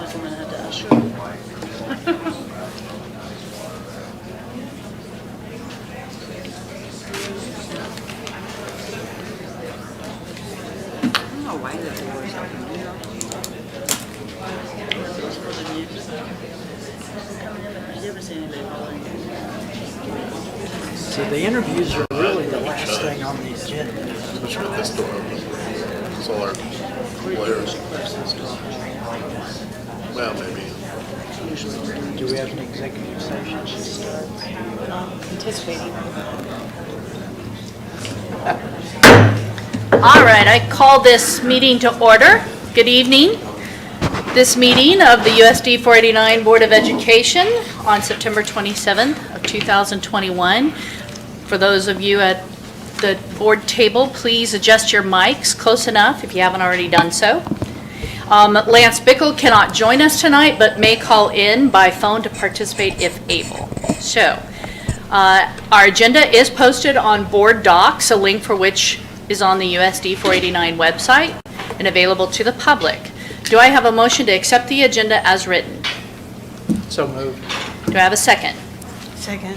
I'm gonna have to usher. I don't know why the doors open. I never seen anybody calling. So the interviews are really the last thing on the agenda. Let's get this door open. It's all our lawyers. Well, maybe. Do we have an executive session to start? Anticipating. All right, I call this meeting to order. Good evening. This meeting of the USD 489 Board of Education on September 27th of 2021. For those of you at the board table, please adjust your mics close enough if you haven't already done so. Lance Bickle cannot join us tonight, but may call in by phone to participate if able. So, our agenda is posted on board docs, a link for which is on the USD 489 website and available to the public. Do I have a motion to accept the agenda as written? So moved. Do I have a second? Second.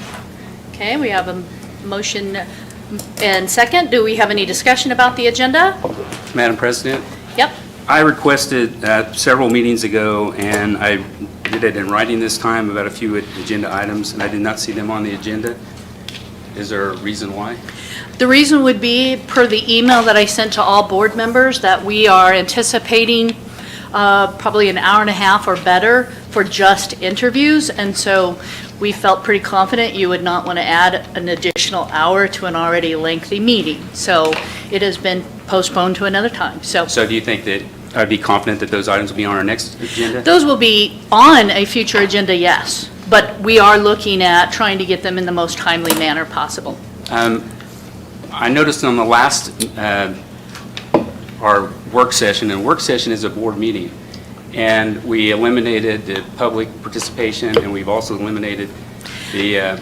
Okay, we have a motion and second. Do we have any discussion about the agenda? Madam President, Yep. I requested several meetings ago, and I did it in writing this time, about a few agenda items, and I did not see them on the agenda. Is there a reason why? The reason would be, per the email that I sent to all board members, that we are anticipating probably an hour and a half or better for just interviews, and so we felt pretty confident you would not want to add an additional hour to an already lengthy meeting. So it has been postponed to another time. So So do you think that I'd be confident that those items will be on our next agenda? those will be on a future agenda, yes, but we are looking at trying to get them in the most timely manner possible. I noticed on the last, our work session, and work session is a board meeting, and we eliminated the public participation, and we've also eliminated the,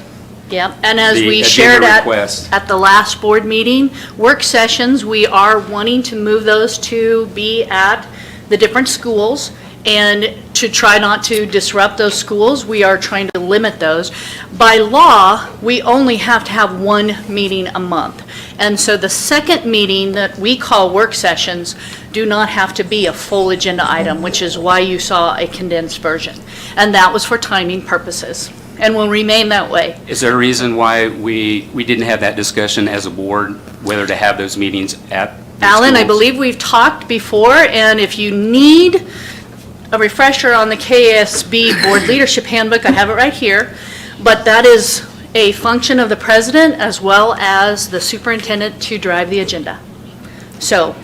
Yep, and as The we agenda shared request. at the last board meeting, work sessions, we are wanting to move those to be at the different schools, and to try not to disrupt those schools, we are trying to limit those. By law, we only have to have one meeting a month, and so the second meeting that we call work sessions do not have to be a full agenda item, which is why you saw a condensed version, and that was for timing purposes, and will remain that way. is there a reason why we didn't have that discussion as a board, whether to have those meetings at the Alan, I schools? believe we've talked before, and if you need a refresher on the KSB Board Leadership Handbook, I have it right here, but that is a function of the president as well as the superintendent to drive the agenda. So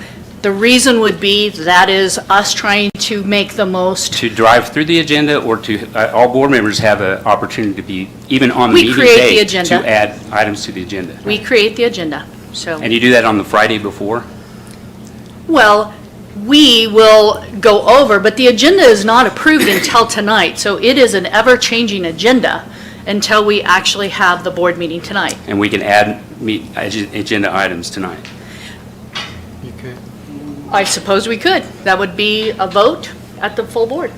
the reason would be that is us trying to make the most. To drive through the agenda, or to, all board members have an opportunity to be, even on the We meeting create the day, agenda. to add items to the agenda? We create the agenda, so. And you do that on the Friday before? Well, we will go over, but the agenda is not approved until tonight, so it is an ever-changing agenda until we actually have the board meeting tonight. And we can add agenda items tonight? You could. I suppose we could. That would be a vote at the full board.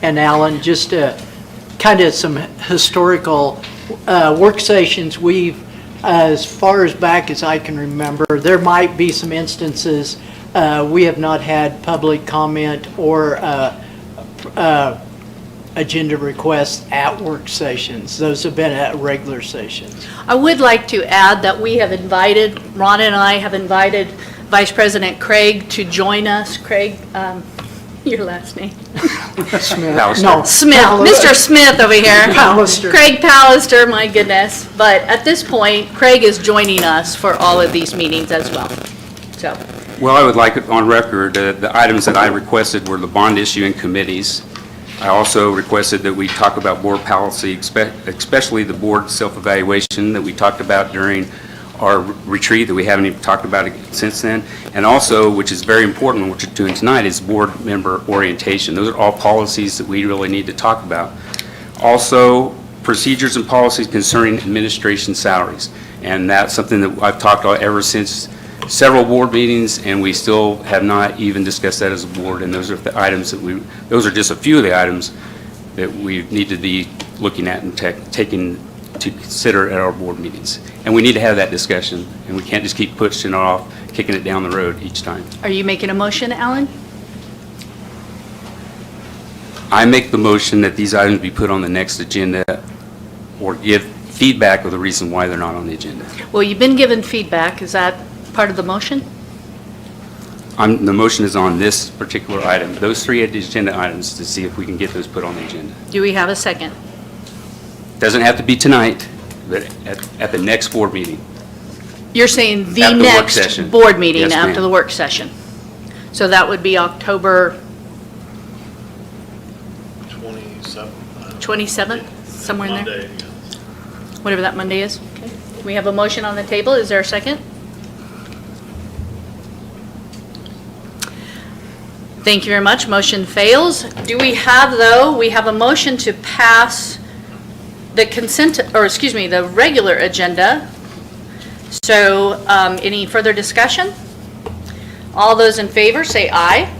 And Alan, just kind of some historical work sessions, we've, as far as back as I can remember, there might be some instances we have not had public comment or agenda requests at work sessions. Those have been at regular sessions. I would like to add that we have invited, Ron and I have invited Vice President Craig to join us. Craig, your last name? Smith. Pallister. No, Smith, Pallister. Mr. Smith over here. Pallister. Craig Pallister, my goodness. But at this point, Craig is joining us for all of these meetings as well. So, Well, I would like it on record, the items that I requested were the bond issuing committees. I also requested that we talk about board policy, especially the board self-evaluation that we talked about during our retreat that we haven't even talked about it since then. And also, which is very important, what you're doing tonight, is board member orientation. Those are all policies that we really need to talk about. Also, procedures and policies concerning administration salaries. And that's something that I've talked about ever since several board meetings, and we still have not even discussed that as a board. And those are the items that those are just a few of the items that we need to be looking at and taking to consider at our board meetings. And we need to have that discussion, and we can't just keep pushing it off, kicking it down the road each time. Are you making a motion, Alan? I make the motion that these items be put on the next agenda or give feedback of the reason why they're not on the agenda. Well, you've been given feedback. Is that part of the motion? The motion is on this particular item, those three agenda items, to see if we can get those put on the agenda. Do we have a second? Doesn't have to be tonight, but at the next board meeting. You're saying the At the work next session. board meeting Yes, after ma'am. the work session? So that would be October 27th, somewhere in there? Monday, yeah. Whatever that Monday is. Okay. We have a motion on the table. Is there a second? Thank you very much. Motion fails. Do we have, though, we have a motion to pass the consent, or excuse me, the regular agenda. So any further discussion? All those in favor, say aye.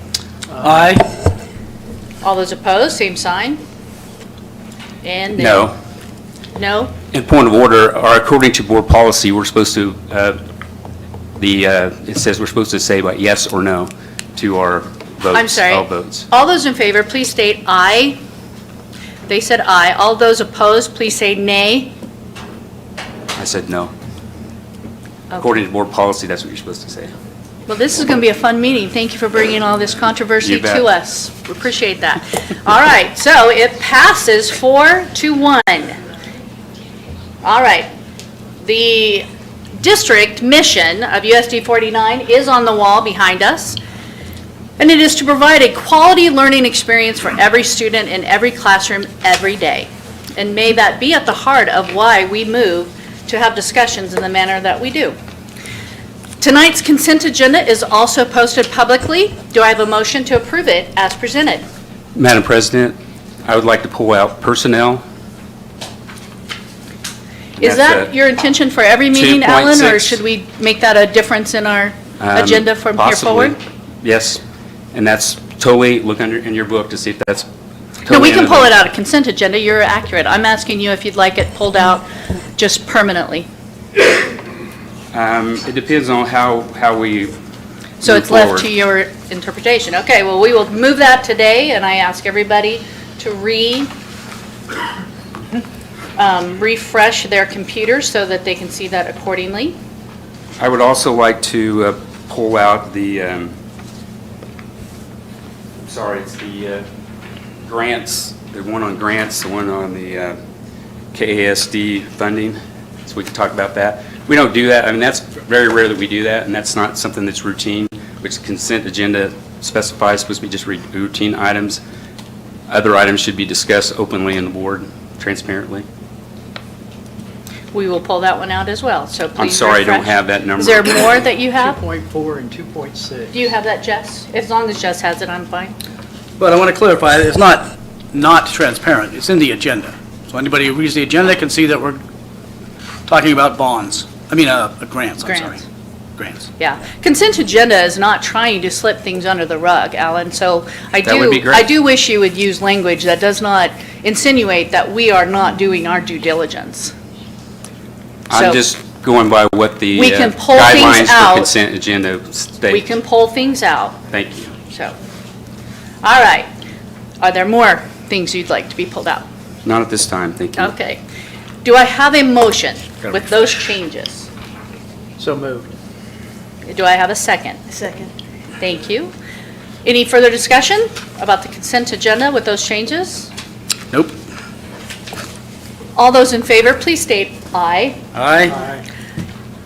Aye. All those opposed, same sign. And nay. No. No? In point of order, or according to board policy, we're supposed to, it says we're supposed to say like yes or no to our votes. I'm sorry. All votes. All those in favor, please state aye. They said aye. All those opposed, please say nay. I said no. Okay. According to board policy, that's what you're supposed to say. Well, this is going to be a fun meeting. Thank you for bringing all this controversy You bet. to us. We appreciate that. All right, so it passes 4-1. All right. The district mission of USD 49 is on the wall behind us, and it is to provide a quality learning experience for every student in every classroom every day. And may that be at the heart of why we move to have discussions in the manner that we do. Tonight's consent agenda is also posted publicly. Do I have a motion to approve it as presented? Madam President, I would like to pull out personnel. Is That's, that your intention for every meeting, Alan, or 2.6. should we make that a difference in our agenda from here Possibly. forward? Yes, and that's totally, look in your book to see if that's No, we totally can pull under it the- out of consent agenda. You're accurate. I'm asking you if you'd like it pulled out just permanently. It depends on how we So move it's left forward. to your interpretation. Okay, well, we will move that today, and I ask everybody to refresh their computers so that they can see that accordingly. I would also like to pull out the, it's the grants, the one on grants, the one on the KASD funding, so we can talk about that. We don't do that, I mean, that's very rare that we do that, and that's not something that's routine, which consent agenda specifies, supposed to be just routine items. Other items should be discussed openly in the board, transparently. We will pull that one out as well, so please I'm sorry, I don't refresh. have that number. Is there more that you have? 2.4 and 2.6. Do you have that, Jess? As long as Jess has it, I'm fine. But I want to clarify, it's not transparent, it's in the agenda. So anybody who reads the agenda can see that we're talking about bonds, grants, I'm sorry. Grants. Grants. Yeah. Consent agenda is not trying to slip things under the rug, Alan, so That would be great. I do wish you would use language that does not insinuate that we are not doing our due diligence. So- I'm just going by what the We can pull things guidelines out. for consent agenda state. We can pull things out, Thank you. so. All right. Are there more things you'd like to be pulled out? Not at this time, thank you. Okay. Do I have a motion with those changes? So moved. Do I have a second? Second. Thank you. Any further discussion about the consent agenda with those changes? Nope. All those in favor, please state aye. Aye. Aye.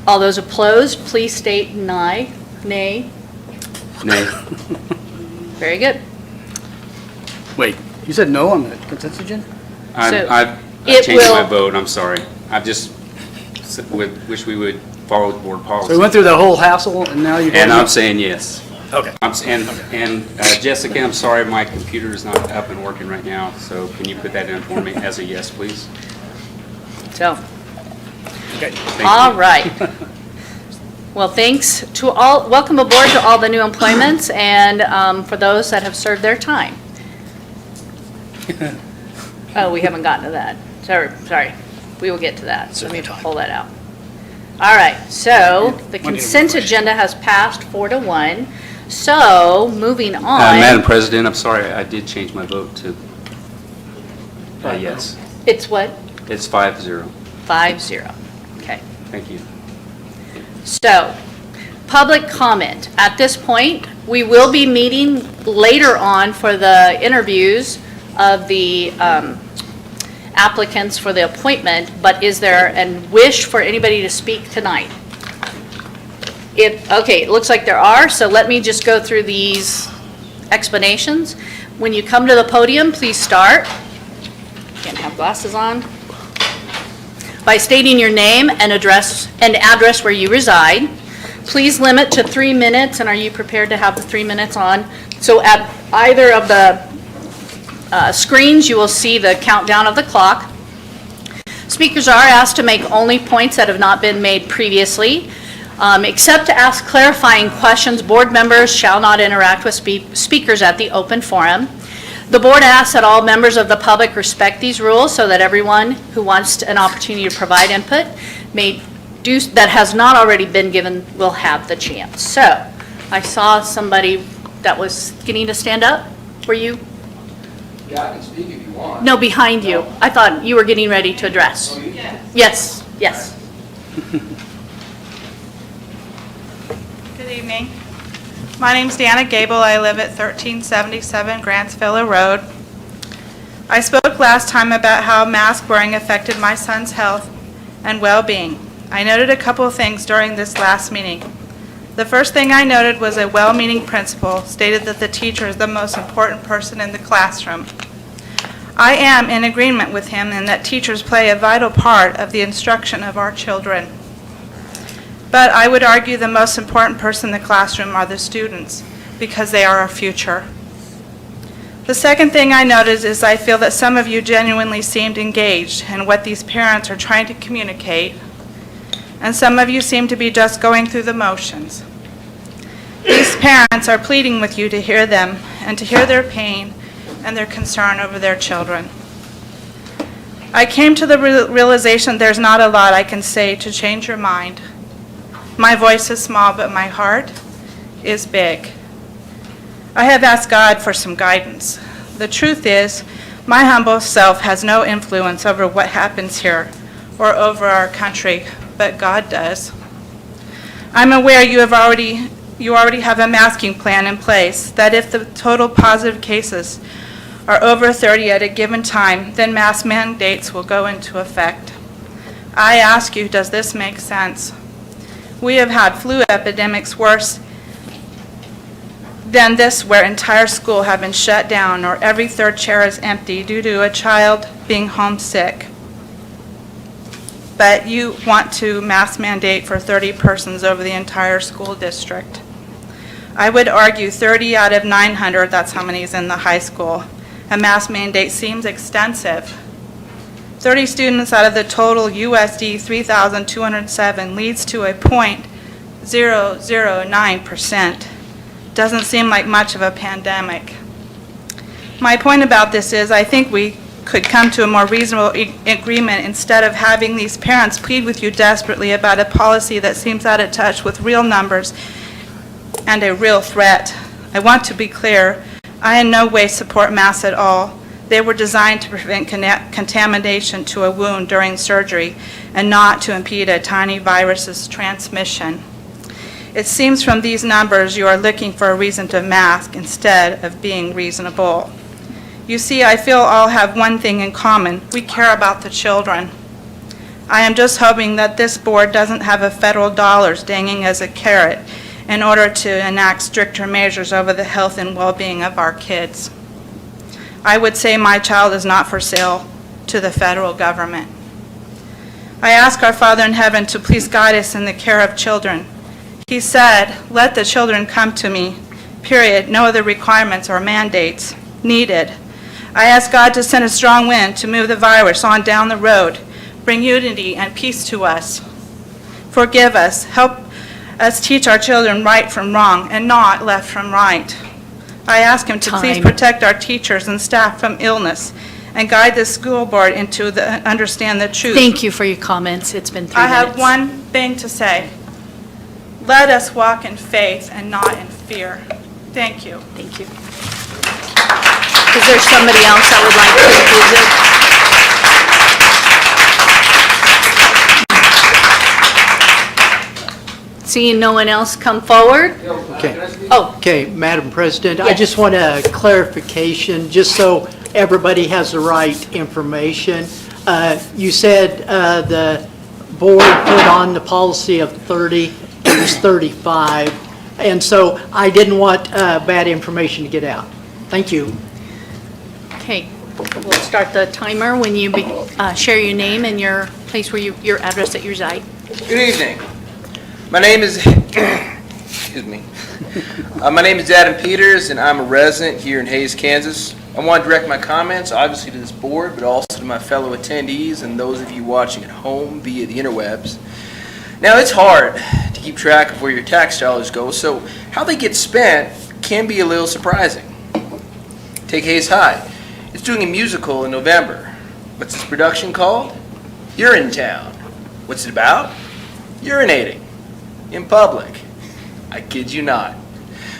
All those opposed, please state nay. Nay. Nay. Very good. Wait, you said no on the consent agenda? So I've it changed my will- vote, I'm sorry. I just wish we would follow the board So we policy. went through that whole hassle, and now you're... And I'm saying yes. Okay. Jessica, I'm sorry, my computer is not up and working right now, so can you put that in for me as a yes, please? So, Okay. Thank you. all right. Well, thanks to all, welcome aboard to all the new employments and for those that have served their time. Oh, we haven't gotten to that. Sorry. We will get to that. Let me pull that out. All right, so the consent agenda has passed 4-1. So, moving on. Madam President, I'm sorry, I did change my vote to yes. It's what? It's 5-0. 5-0. Okay. Thank you. So, public comment. At this point, we will be meeting later on for the interviews of the applicants for the appointment, but is there a wish for anybody to speak tonight? Okay, it looks like there are, so let me just go through these explanations. When you come to the podium, please start. Can't have glasses on. By stating your name and address where you reside. Please limit to 3 minutes, and are you prepared to have the 3 minutes on? So at either of the screens, you will see the countdown of the clock. Speakers are asked to make only points that have not been made previously. Except to ask clarifying questions, board members shall not interact with speakers at the open forum. The board asks that all members of the public respect these rules so that everyone who wants an opportunity to provide input that has not already been given will have the chance. So, I saw somebody that was getting to stand up. Were you? Yeah, I can speak if you want. No, behind you. I thought you were getting ready to address. Oh, you can. Yes, yes. Good evening. My name's Dana Gable. I live at 1377 Grantsville Road. I spoke last time about how mask wearing affected my son's health and well-being. I noted a couple of things during this last meeting. The first thing I noted was a well-meaning principal stated that the teacher is the most important person in the classroom. I am in agreement with him in that teachers play a vital part of the instruction of our children. But I would argue the most important person in the classroom are the students, because they are our future. The second thing I noticed is I feel that some of you genuinely seemed engaged in what these parents are trying to communicate, and some of you seem to be just going through the motions. These parents are pleading with you to hear them and to hear their pain and their concern over their children. I came to the realization there's not a lot I can say to change your mind. My voice is small, but my heart is big. I have asked God for some guidance. The truth is, my humble self has no influence over what happens here or over our country, but God does. I'm aware you already have a masking plan in place, that if the total positive cases are over 30 at a given time, then mask mandates will go into effect. I ask you, does this make sense? We have had flu epidemics worse than this, where entire schools have been shut down or every third chair is empty due to a child being homesick. But you want to mask mandate for 30 persons over the entire school district. I would argue 30 out of 900, that's how many is in the high school. A mask mandate seems extensive. 30 students out of the total USD 3,207 leads to a 0.009%. Doesn't seem like much of a pandemic. My point about this is I think we could come to a more reasonable agreement instead of having these parents plead with you desperately about a policy that seems out of touch with real numbers and a real threat. I want to be clear, I in no way support masks at all. They were designed to prevent contamination to a wound during surgery and not to impede a tiny virus's transmission. It seems from these numbers you are looking for a reason to mask instead of being reasonable. You see, I feel all have one thing in common. We care about the children. I am just hoping that this board doesn't have a federal dollars dangling as a carrot in order to enact stricter measures over the health and well-being of our kids. I would say my child is not for sale to the federal government. I ask our Father in heaven to please guide us in the care of children. He said, "Let the children come to me," period. No other requirements or mandates needed. I ask God to send a strong wind to move the virus on down the road, bring unity and peace to us. Forgive us, help us teach our children right from wrong and not left from right. I ask Him to please Time. protect our teachers and staff from illness and guide the school board into understand the truth. Thank you for your comments. It's been 3 I minutes. have one thing to say. Let us walk in faith and not in fear. Thank you. Thank you. Is there somebody else that would like to visit? Seeing no one else come forward? Okay. Oh, Okay, Madam President, I Yes. just want a clarification, just so everybody has the right information. You said the board put on the policy of 30, it was 35, and so I didn't want bad information to get out. Thank you. okay. We'll start the timer when you share your name and your place where your address that you reside. Good evening. My name is, excuse me. My name is Adam Peters, and I'm a resident here in Hayes, Kansas. I want to direct my comments, obviously, to this board, but also to my fellow attendees and those of you watching at home via the interwebs. Now, it's hard to keep track of where your tax dollars go, so how they get spent can be a little surprising. Take Hayes High. It's doing a musical in November. What's this production called? Urinetown. What's it about? Urinating. In public. I kid you not.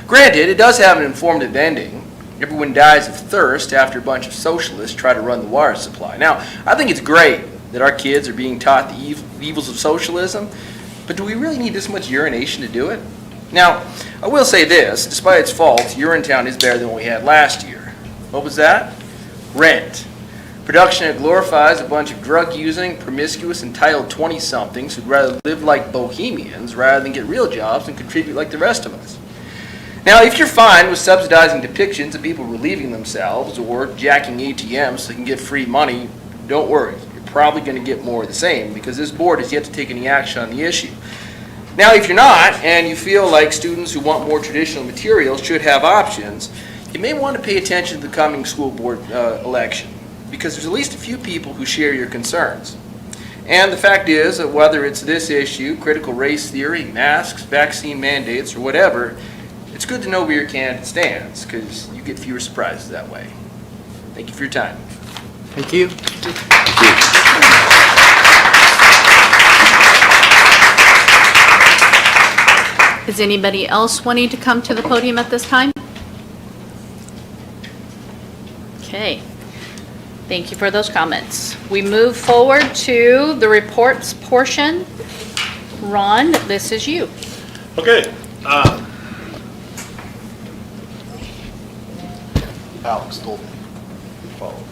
Granted, it does have an informative ending. Everyone dies of thirst after a bunch of socialists try to run the water supply. Now, I think it's great that our kids are being taught the evils of socialism, but do we really need this much urination to do it? Now, I will say this, despite its faults, Urinetown is better than what we had last year. What was that? Rent. Production that glorifies a bunch of drug-using, promiscuous, entitled 20-somethings who'd rather live like bohemians rather than get real jobs and contribute like the rest of us. Now, if you're fine with subsidizing depictions of people relieving themselves or jacking ATMs so they can get free money, don't worry. You're probably going to get more of the same because this board has yet to take any action on the issue. Now, if you're not, and you feel like students who want more traditional materials should have options, you may want to pay attention to the coming school board election, because there's at least a few people who share your concerns. And the fact is that whether it's this issue, critical race theory, masks, vaccine mandates, or whatever, it's good to know where your candidate stands, because you get fewer surprises that way. Thank you for your time. Thank you. Is anybody else wanting to come to the podium at this time? Okay. Thank you for those comments. We move forward to the reports portion. Ron, this is you. Okay. Alex told me to follow.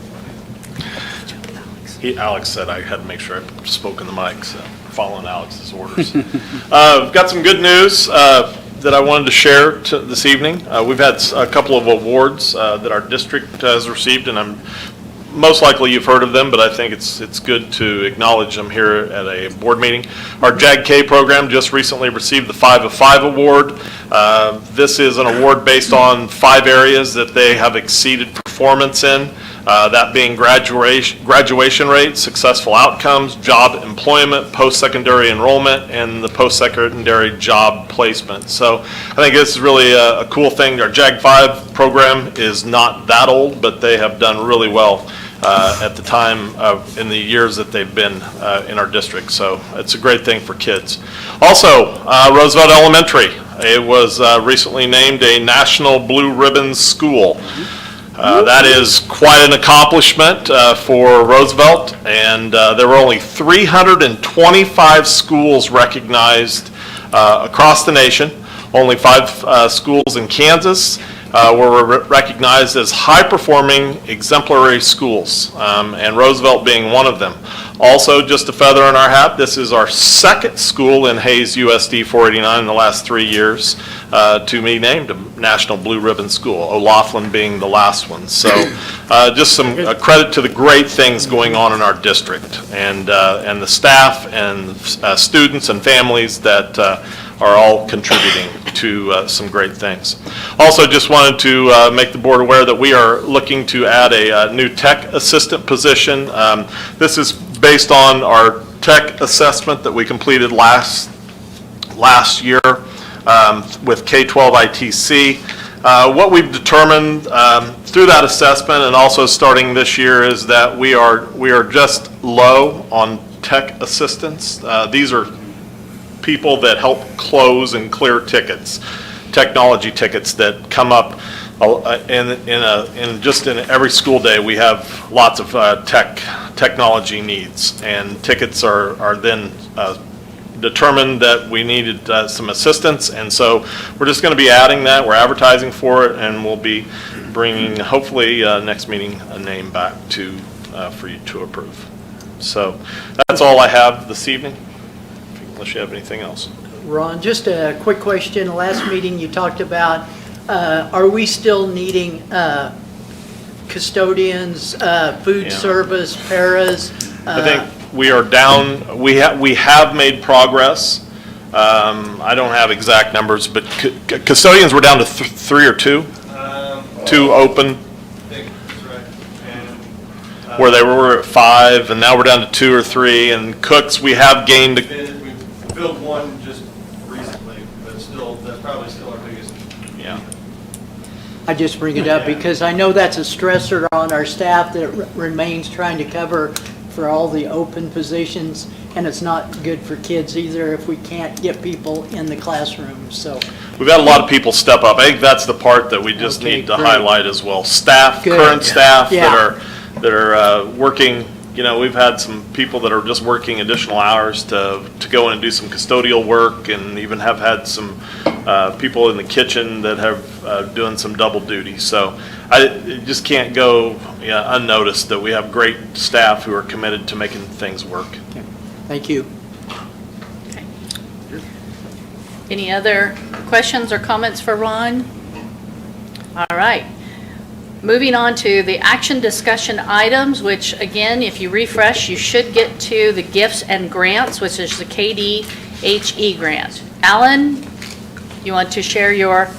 Alex said I had to make sure I spoke in the mic, so following Alex's orders. Got some good news that I wanted to share this evening. We've had a couple of awards that our district has received, and most likely you've heard of them, but I think it's good to acknowledge them here at a board meeting. Our JAG-K program just recently received the 5 of 5 award. This is an award based on 5 areas that they have exceeded performance in, that being graduation rate, successful outcomes, job employment, post-secondary enrollment, and the post-secondary job placement. So I think this is really a cool thing. Our JAG-5 program is not that old, but they have done really well at the time in the years that they've been in our district. So it's a great thing for kids. Also, Roosevelt Elementary. It was recently named a National Blue Ribbon School. That is quite an accomplishment for Roosevelt, and there were only 325 schools recognized across the nation, only 5 schools in Kansas, were recognized as high-performing exemplary schools, and Roosevelt being one of them. Also, just a feather in our hat, this is our second school in Hayes USD 489 in the last 3 years to be named a National Blue Ribbon School, O'Laughlin being the last one. So just some credit to the great things going on in our district, and the staff and students and families that are all contributing to some great things. Also, just wanted to make the board aware that we are looking to add a new tech assistant position. This is based on our tech assessment that we completed last year with K-12 ITC. What we've determined through that assessment and also starting this year is that we are just low on tech assistants. These are people that help close and clear tickets, technology tickets that come up in just in every school day. We have lots of technology needs, and tickets are then determined that we needed some assistance, and so we're just going to be adding that. We're advertising for it, and we'll be bringing, hopefully, next meeting, a name back for you to approve. So that's all I have this evening, unless you have anything else. Ron, just a quick question. Last meeting you talked about, are we still needing custodians, food service, paras? I think we are down, we have made progress. I don't have exact numbers, but custodians were down to 3 or 2? 2 open, I think that's right. And, where they were at 5, and now we're down to 2 or 3. And cooks, we have gained, we filled one just recently, but still, that's probably still our biggest. yeah. I just bring it up because I know that's a stressor on our staff that remains trying to cover for all the open positions, and it's not good for kids either if we can't get people in the classrooms, so. We've had a lot of people step up. I think that's the part that we just Okay, need to great. highlight as well. Staff, Good. current staff Yeah. that are working, you know, we've had some people that are just working additional hours to go in and do some custodial work, and even have had some people in the kitchen that have doing some double duty. So it just can't go unnoticed that we have great staff who are committed to making things work. Thank you. Any other questions or comments for Ron? All right. Moving on to the action discussion items, which again, if you refresh, you should get to the gifts and grants, which is the KDHE grant. Alan, you want to share your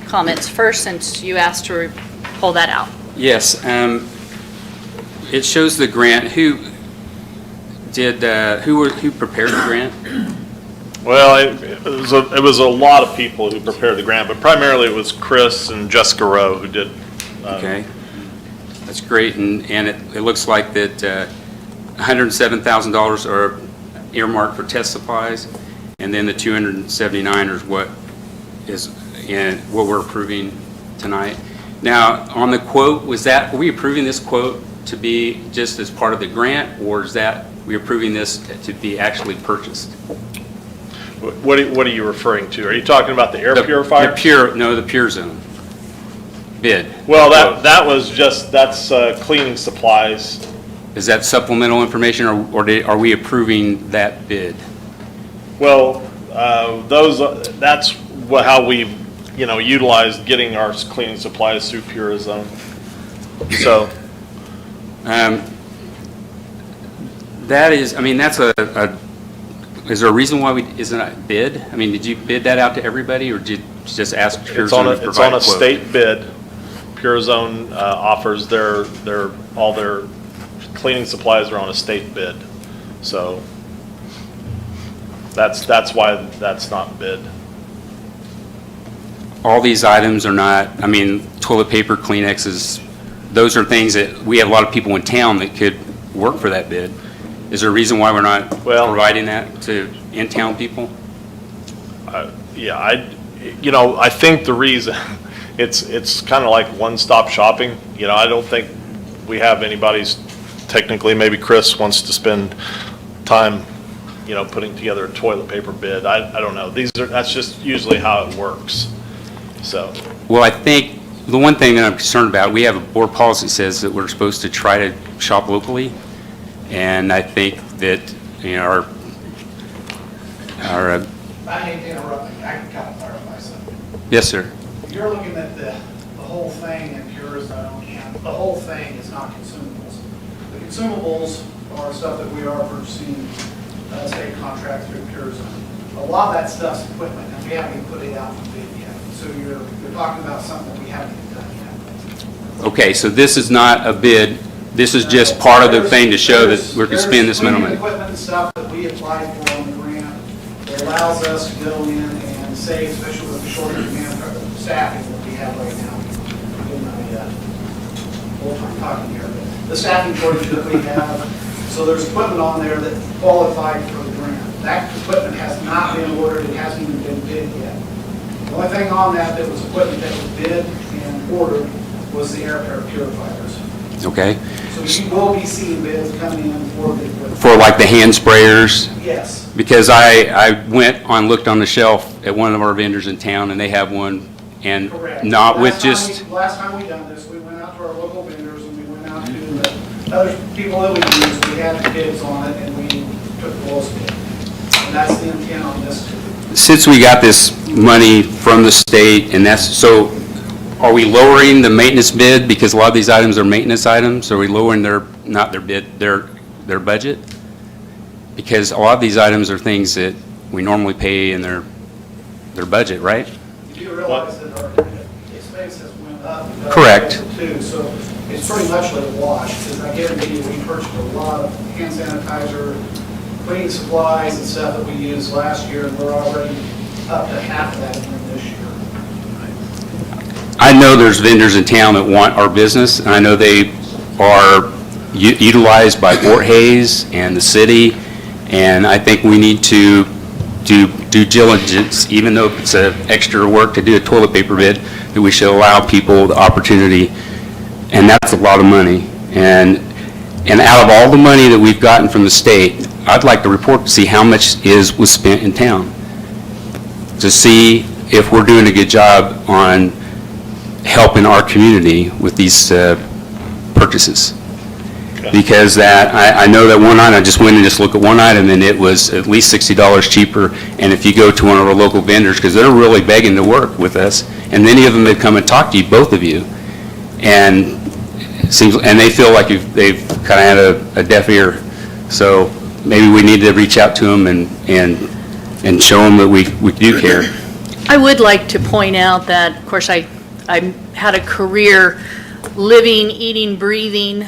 comments first since you asked to pull that out? Yes, it shows the grant. Who prepared the grant? Well, it was a lot of people who prepared the grant, but primarily it was Chris and Jessica Rowe who did. Okay, that's great, and it looks like that $107,000 are earmarked for test supplies, and then the $279 is what we're approving tonight. Now, on the quote, are we approving this quote to be just as part of the grant, or is that we approving this to be actually purchased? What are you referring to? Are you talking about the air purifier? The Pure Zone bid. Well, that's cleaning supplies. Is that supplemental information, or are we approving that bid? Well, that's how we, utilized getting our cleaning supplies through Pure Zone. So. That is, that's is there a reason why isn't it bid? I mean, did you bid that out to everybody, or did you just ask Pure Zone to provide a quote? It's on a state bid. Pure Zone offers all their cleaning supplies are on a state bid. So that's why that's not bid. All these items are not, toilet paper, Kleenexes, those are things that we have a lot of people in town that could work for that bid. Is there a reason why we're not providing that to in-town people? I think the reason, it's kind of like one-stop shopping. I don't think we have anybody's, technically, maybe Chris wants to spend time, putting together a toilet paper bid. I don't know. That's just usually how it works. So. Well, I think the one thing that I'm concerned about, we have a board policy that says that we're supposed to try to shop locally, and I think that, our I hate to interrupt, I can kind of clarify something. yes, sir. You're looking at the whole thing in Pure Zone, and the whole thing is not consumables. The consumables are stuff that we are purchasing, state contract through Pure Zone. A lot of that stuff's equipment, and we haven't even put it out for bid yet. So you're talking about something we haven't even done yet. Okay, so this is not a bid, this is just part of the thing to show that we can spend this amount of money. There's equipment and stuff that we applied for on the grant that allows us to go in and save, especially with the shortage of staffing that we have right now. In my full-time talking here, but the staffing shortage that we have, so there's equipment on there that qualified for the grant. That equipment has not been ordered, it hasn't even been bid yet. The only thing on that was equipment that was bid and ordered was the air purifiers. Okay? So you will be seeing bids coming in for the equipment. For like the hand sprayers? Yes. Because I went on, looked on the shelf at one of our vendors in town, and they have one, and Correct. not with Last time just, last time we done this, we went out to our local vendors and we went out to the other people that we used, we had the bids on it and we took the lowest bid. And that's the intent on this. since we got this money from the state, and that's, so are we lowering the maintenance bid because a lot of these items are maintenance items? Are we lowering not their bid, their budget? Because a lot of these items are things that we normally pay in their budget, right? You do realize that our expense has went up. Correct. Too, so it's pretty much like a wash, because I guarantee you, we purchased a lot of hand sanitizer, cleaning supplies and stuff that we used last year, and we're already up to half of that again this year. I know there's vendors in town that want our business, and I know they are utilized by Fort Hays and the city, and I think we need to do due diligence, even though it's extra work to do a toilet paper bid, that we should allow people the opportunity, and that's a lot of money. And out of all the money that we've gotten from the state, I'd like to report to see how much was spent in town, to see if we're doing a good job on helping our community with these purchases. Because I know that one item, I just went and just looked at one item, and it was at least $60 cheaper. And if you go to one of our local vendors, because they're really begging to work with us, and many of them have come and talked to you, both of you, and it seems, and they feel like they've kind of had a deaf ear. So maybe we need to reach out to them and show them that we do care. I would like to point out that, of course, I had a career living, eating, breathing,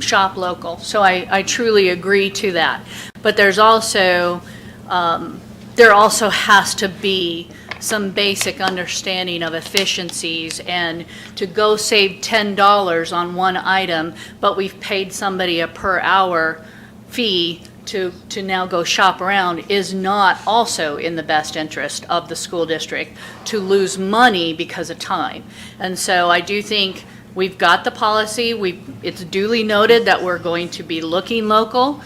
shop local, so I truly agree to that. But there's also, there also has to be some basic understanding of efficiencies, and to go save $10 on one item, but we've paid somebody a per hour fee to now go shop around is not also in the best interest of the school district to lose money because of time. And so I do think we've got the policy, it's duly noted that we're going to be looking local.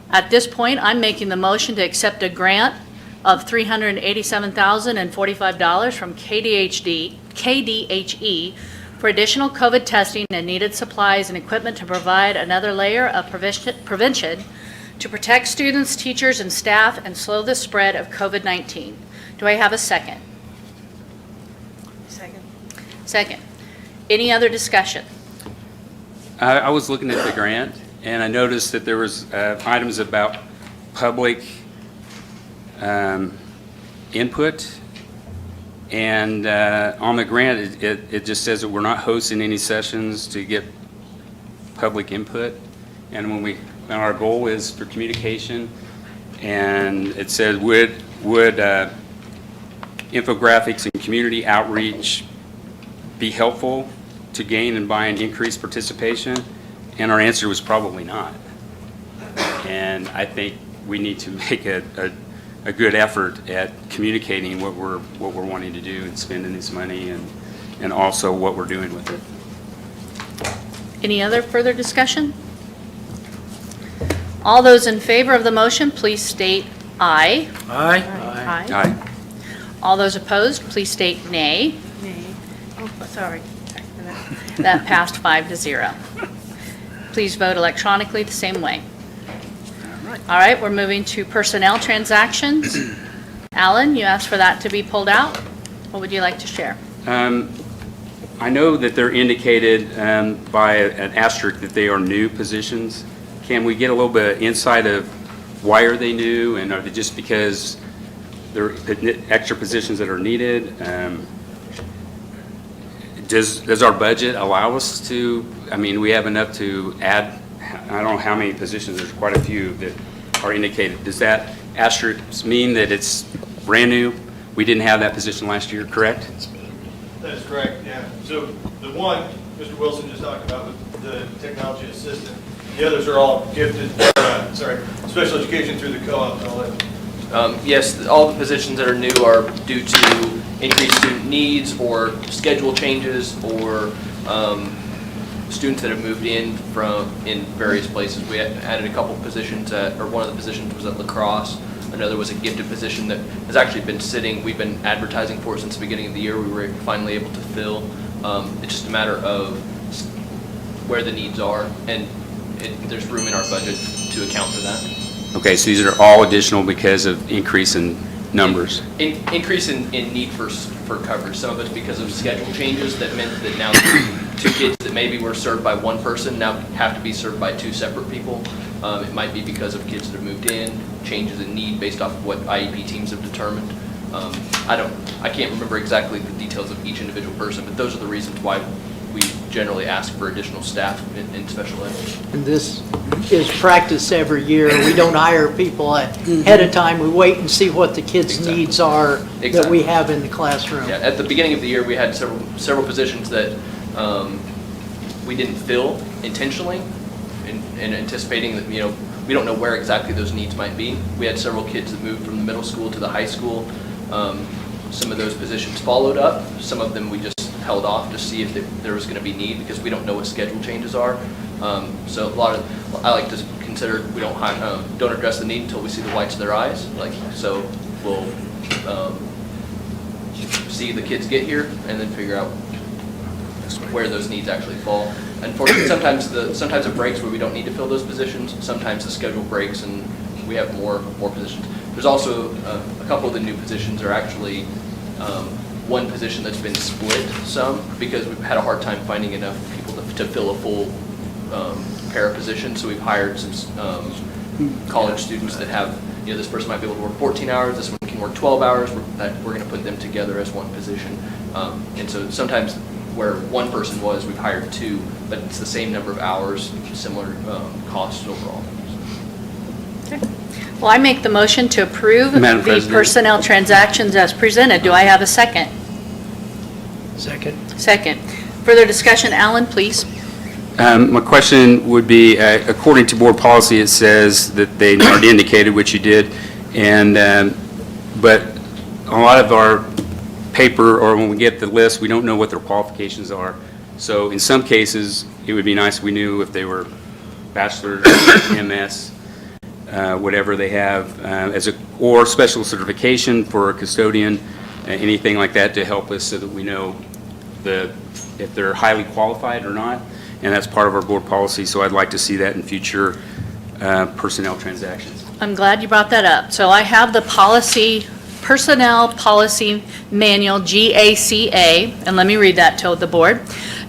At this point, I'm making the motion to accept a grant of $387,045 from KDHE for additional COVID testing and needed supplies and equipment to provide another layer of prevention to protect students, teachers, and staff and slow the spread of COVID-19. Do I have a second? Second. Any other discussion? I was looking at the grant, and I noticed that there was items about public input, and on the grant, it just says that we're not hosting any sessions to get public input, and and our goal is for communication, and it said would infographics and community outreach be helpful to gain and buy an increased participation? And our answer was probably not. And I think we need to make a good effort at communicating what we're wanting to do and spending this money, and also what we're doing with it. Any other further discussion? All those in favor of the motion, please state aye. Aye. Aye. Aye. All those opposed, please state nay. Sorry. That passed 5-0. Please vote electronically the same way. All right, we're moving to personnel transactions. Alan, you asked for that to be pulled out. What would you like to share? I know that they're indicated by an asterisk that they are new positions. Can we get a little bit of insight of why are they new, and are they just because they're extra positions that are needed? Does our budget allow us to, I mean, we have enough to add, I don't know how many positions, there's quite a few that are indicated. Does that asterisk mean that it's brand new? We didn't have that position last year, correct? That is correct, yeah. So the one Mr. Wilson just talked about with the technology assistant, the others are all gifted, special education through the co-op and all that. Yes, all the positions that are new are due to increased student needs or schedule changes or students that have moved in various places. We added a couple positions or one of the positions was at lacrosse. Another was a gifted position that has actually been sitting. We've been advertising for it since the beginning of the year. We were finally able to fill. It's just a matter of where the needs are, and there's room in our budget to account for that. Okay, so these are all additional because of increase in numbers. Increase in need for coverage. Some of it's because of schedule changes that meant that now two kids that maybe were served by one person now have to be served by two separate people. It might be because of kids that have moved in, changes in need based off of what IEP teams have determined. I can't remember exactly the details of each individual person, but those are the reasons why we generally ask for additional staff in special ed. And this is practice every year. We don't hire people ahead of time. We wait and see what the kids' needs are that we have in the classroom. Yeah, at the beginning of the year, we had several positions that we didn't fill intentionally, and anticipating that, we don't know where exactly those needs might be. We had several kids that moved from the middle school to the high school. Some of those positions followed up. Some of them we just held off to see if there was going to be need, because we don't know what schedule changes are. So I like to consider we don't address the need until we see the whites of their eyes. So we'll see the kids get here and then figure out where those needs actually fall. Unfortunately, sometimes it breaks where we don't need to fill those positions. Sometimes the schedule breaks and we have more positions. There's also a couple of the new positions are actually one position that's been split some because we've had a hard time finding enough people to fill a full para position. So we've hired some college students that have, this person might be able to work 14 hours, this one can work 12 hours. We're going to put them together as one position. And so sometimes where one person was, we've hired two, but it's the same number of hours, similar costs overall. Okay. Well, I make the motion to approve Madam the President. personnel transactions as presented. Do I have a second? Second. Second. Further discussion, Alan, please. My question would be, according to board policy, it says that they already indicated, which you did, but a lot of our paper, or when we get the list, we don't know what their qualifications are. So in some cases, it would be nice if we knew if they were bachelor's, MS, whatever they have, or special certification for a custodian, anything like that to help us so that we know if they're highly qualified or not. And that's part of our board policy, so I'd like to see that in future personnel transactions. I'm glad you brought that up. So I have the Personnel Policy Manual, GACA, and let me read that to the board.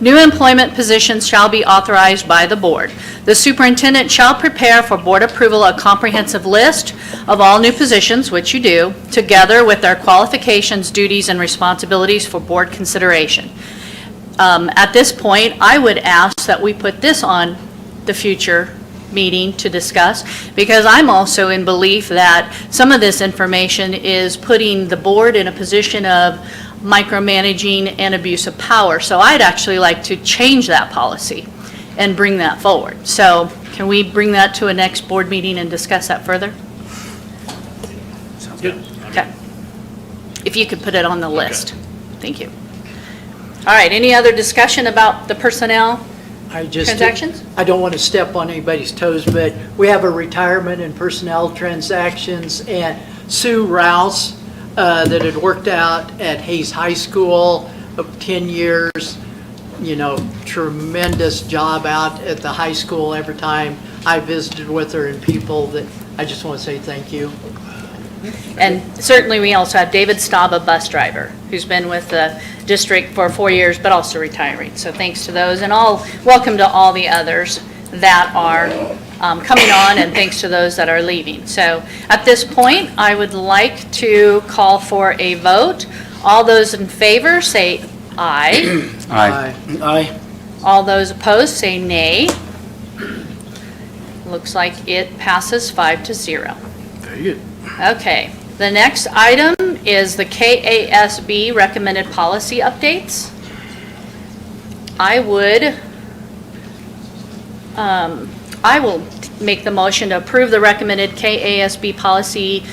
New employment positions shall be authorized by the board. The superintendent shall prepare for board approval a comprehensive list of all new positions, which you do, together with their qualifications, duties, and responsibilities for board consideration. At this point, I would ask that we put this on the future meeting to discuss, because I'm also in belief that some of this information is putting the board in a position of micromanaging and abuse of power. So I'd actually like to change that policy and bring that forward. So can we bring that to a next board meeting and discuss that further? Sounds good. Okay. If you could put it on the list. Thank you. All right, any other discussion about the personnel transactions? I don't want to step on anybody's toes, but we have a retirement and personnel transactions, and Sue Rouse that had worked out at Hayes High School of 10 years, tremendous job out at the high school every time I visited with her, and people that, I just want to say thank you. And certainly, we also have David Staub, a bus driver, who's been with the district for 4 years, but also retiring. So thanks to those, and welcome to all the others that are coming on, and thanks to those that are leaving. So at this point, I would like to call for a vote. All those in favor, say aye. Aye. Aye. All those opposed, say nay. Looks like it passes 5-0. Very good. Okay, the next item is the KASB recommended policy updates. I will make the motion to approve the recommended KASB policy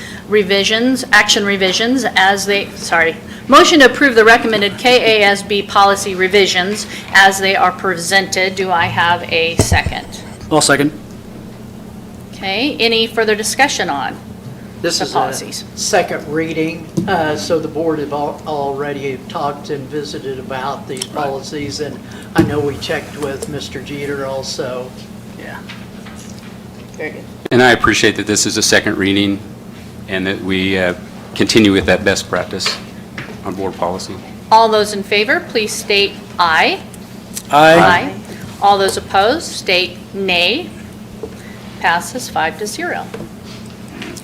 motion to approve the recommended KASB policy revisions as they are presented. Do I have a second? I'll second. Okay, any further discussion on? This The is policies. a second reading, so the board have already talked and visited about these policies, and I know we checked with Mr. Jeter also. Yeah. Very good. And I appreciate that this is a second reading and that we continue with that best practice on board policy. All those in favor, please state aye. Aye. All those opposed, state nay. Passes 5-0.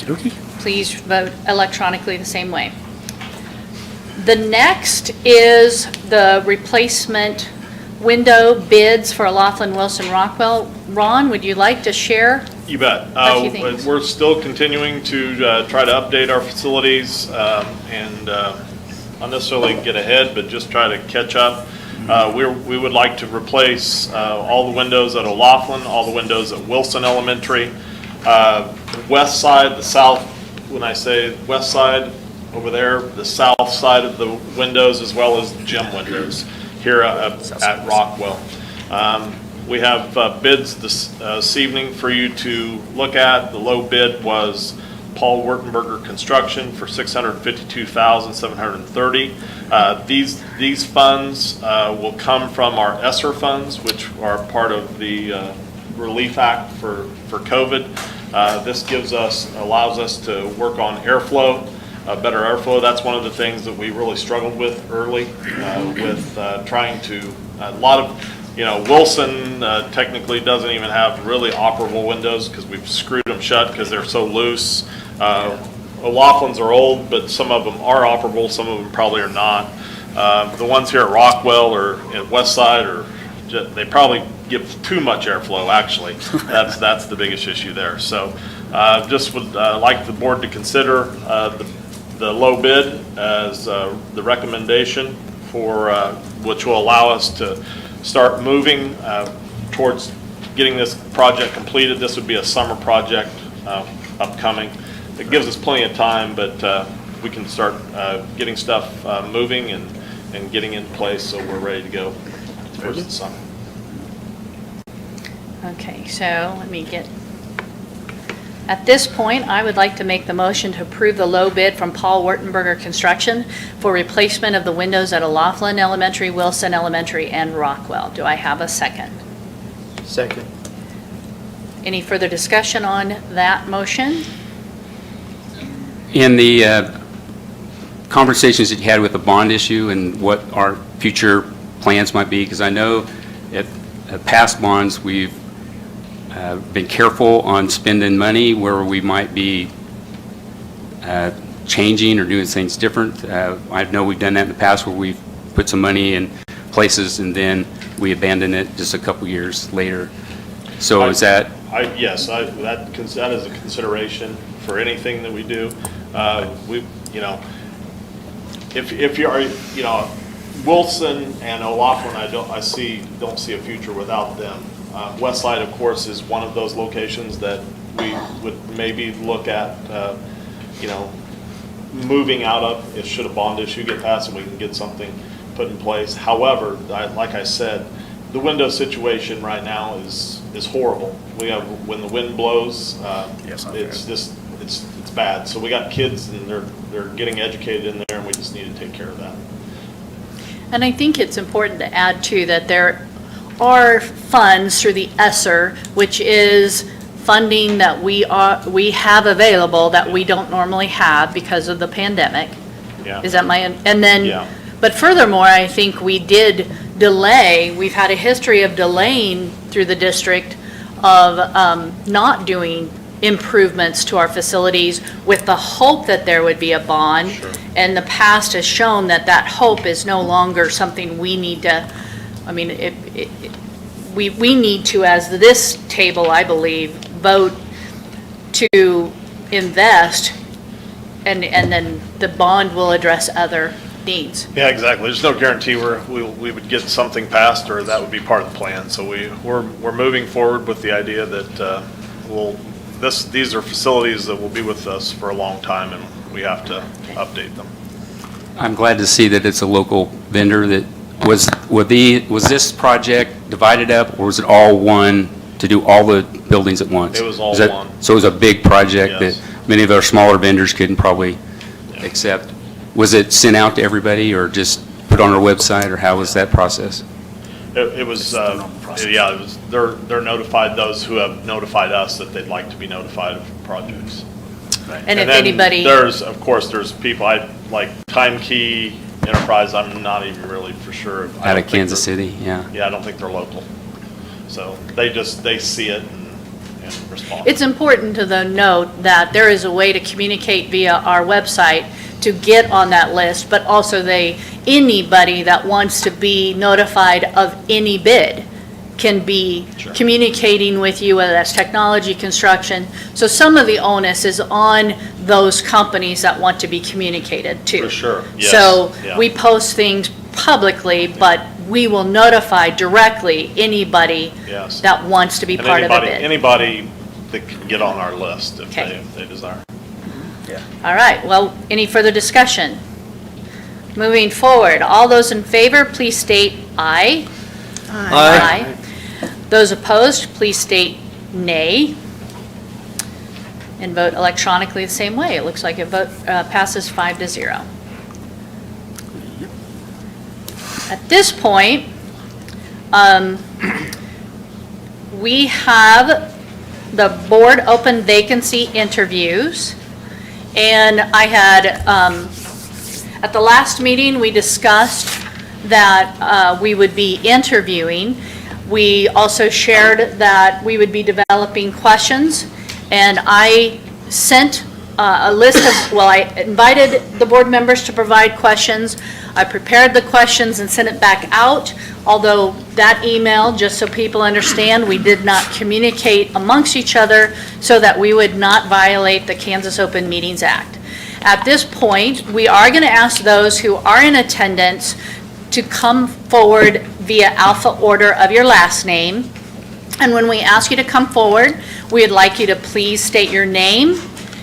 Okey-dokey. Please vote electronically the same way. The next is the replacement window bids for Laughlin, Wilson, Rockwell. Ron, would you like to share? You bet. A few things. We're still continuing to try to update our facilities and not necessarily get ahead, but just try to catch up. We would like to replace all the windows at O'Laughlin, all the windows at Wilson Elementary, west side, the south, when I say west side over there, the south side of the windows, as well as the gym windows here at Rockwell. We have bids this evening for you to look at. The low bid was Paul Wertenberger Construction for $652,730. These funds will come from our ESSER funds, which are part of the Relief Act for COVID. This allows us to work on airflow, better airflow. That's one of the things that we really struggled with early with trying to, a lot of, Wilson technically doesn't even have really operable windows because we've screwed them shut because they're so loose. O'Loughlin's are old, but some of them are operable, some of them probably are not. The ones here at Rockwell or at West Side they probably give too much airflow, actually. That's the biggest issue there. So just would like the board to consider the low bid as the recommendation for which will allow us to start moving towards getting this project completed. This would be a summer project upcoming. It gives us plenty of time, but we can start getting stuff moving and getting in place so we're ready to go towards the summer. Okay, so let me at this point, I would like to make the motion to approve the low bid from Paul Wertenberger Construction for replacement of the windows at O'Laughlin Elementary, Wilson Elementary, and Rockwell. Do I have a second? Second. Any further discussion on that motion? In the conversations that you had with the bond issue and what our future plans might be, because I know at past bonds we've been careful on spending money where we might be changing or doing things different. I know we've done that in the past where we've put some money in places and then we abandon it just a couple years later. So is that? Yes, that is a consideration for anything that we do. If you're, Wilson and O'Laughlin, don't see a future without them. West Side, of course, is one of those locations that we would maybe look at, moving out of if should a bond issue get passed and we can get something put in place. However, like I said, the window situation right now is horrible. We have, when the wind blows, it's bad. So we got kids and they're getting educated in there and we just need to take care of that. And I think it's important to add too that there are funds through the ESSER, which is funding that we have available that we don't normally have because of the pandemic. Yeah. Is that and then, Yeah. but furthermore, I think we did delay, we've had a history of delaying through the district of not doing improvements to our facilities with the hope that there would be a bond. Sure. And the past has shown that that hope is no longer something we need to, I mean, we need to, as this table, I believe, vote to invest, and then the bond will address other needs. Yeah, exactly. There's no guarantee we would get something passed or that would be part of the plan. So we're moving forward with the idea that these are facilities that will be with us for a long time, and we have to update them. I'm glad to see that it's a local vendor. That was this project divided up, or was it all one to do all the buildings at once? It was all one. So it was a big project Yes. that many of our smaller vendors couldn't probably accept. Was it sent out to everybody, or just put on our website, or how was that process? It was, yeah, it was, they're notified, those who have notified us that they'd like to be notified of projects. And if then anybody, of course, there's people, like Time Key Enterprise, I'm not even really for sure. I Out don't of think Kansas they're- City, yeah. Yeah, I don't think they're local. So they see it and respond. it's important to note that there is a way to communicate via our website to get on that list, but also anybody that wants to be notified of any bid can be Sure. communicating with you, whether that's technology, construction. So some of the onus is on those companies that want to be communicated to. For sure, yes, So yeah. we post things publicly, but we will notify directly anybody Yes. that wants to be And part of a bid. anybody that can get on our list if Okay. they desire. All right, well, any further discussion? Moving forward, all those in favor, please state aye. Aye. Those opposed, please state nay. And vote electronically the same way. It looks like it passes 5-0. At this point, we have the board open vacancy interviews. And I had, at the last meeting, we discussed that we would be interviewing. We also shared that we would be developing questions. And I sent a list of, well, I invited the board members to provide questions. I prepared the questions and sent it back out, although that email, just so people understand, we did not communicate amongst each other so that we would not violate the Kansas Open Meetings Act. At this point, we are going to ask those who are in attendance to come forward via alpha order of your last name. And when we ask you to come forward, we'd like you to please state your name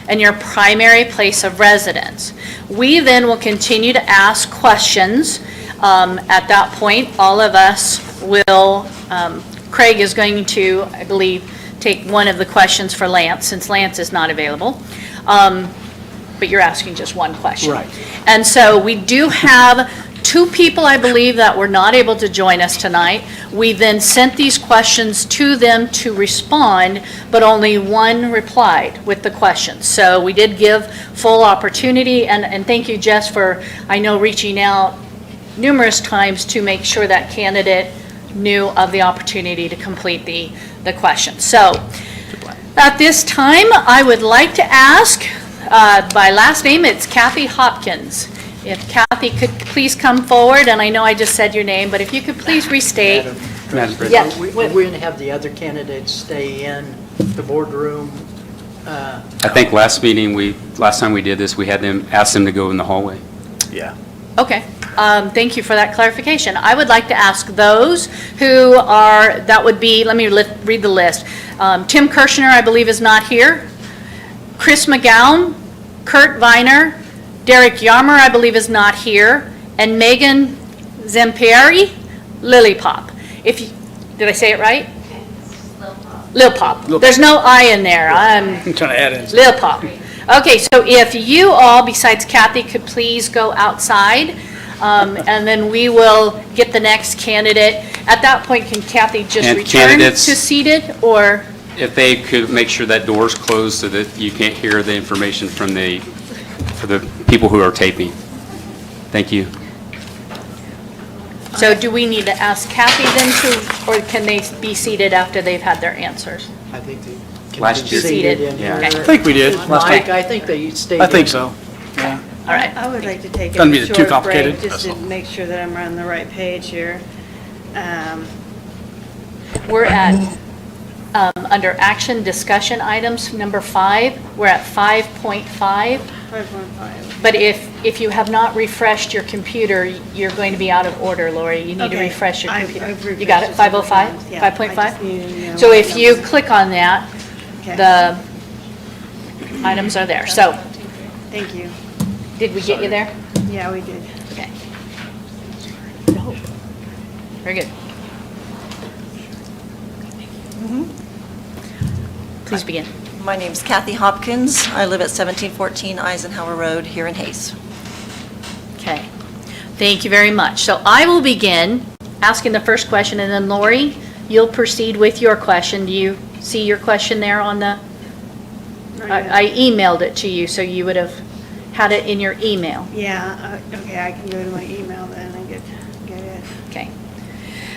and your primary place of residence. We then will continue to ask questions. At that point, all of us will, Craig is going to, I believe, take one of the questions for Lance, since Lance is not available. But you're asking just one question. Right. And so we do have 2 people, I believe, that were not able to join us tonight. We then sent these questions to them to respond, but only one replied with the questions. So we did give full opportunity, and thank you, Jess, for, I know, reaching out numerous times to make sure that candidate knew of the opportunity to complete the question. So at this time, I would like to ask, by last name, it's Kathy Hopkins. If Kathy could please come forward, and I know I just said your name, but if you could please restate. Madam President? Yes. We're going to have the other candidates stay in the boardroom. I think last time we did this, we had ask them to go in the hallway. Yeah. Okay, thank you for that clarification. I would like to ask those who are, that would be, let me read the list. Tim Kirshner, I believe, is not here. Chris McGowan, Kurt Viner, Derek Yarmer, I believe, is not here, and Megan Zampieri, Lilipop. Did I say it right? Lilpop. There's no I in there. I'm trying to add in. Lilpop. Okay, so if you all, besides Kathy, could please go outside, And then we will get the next candidate. At that point, can Kathy just And return candidates- to seated, or? If they could make sure that door's closed so that you can't hear the information for the people who are taping. Thank you. So do we need to ask Kathy then to, or can they be seated after they've had their answers? I think they can Last be year. seated in Yeah. here. Okay. I think we did last time. Mike, I think they stayed. I think in. so. Yeah. All right. I would like to take Doesn't be a too short complicated. break, just to make sure that I'm on the right page here. We're at, under action discussion items, number 5. We're at 5.5. 5.5. But if you have not refreshed your computer, you're going to be out of order, Lori. You need to Okay. refresh your I've computer. refreshed You got it, it several 505? times. Yeah, I just 5.5? need to know So what if you numbers. click on that, Okay. the items are there. So, Thank you. did we get you there? Yeah, we did. Okay. Very good. Please begin. My name's Kathy Hopkins. I live at 1714 Eisenhower Road here in Hayes. Okay. Thank you very much. So I will begin asking the first question, and then Lori, you'll proceed with your question. Do you see your question there on the, I emailed it to you, so you would have had it in your email. Yeah, okay, I can go to my email then and get it. Okay.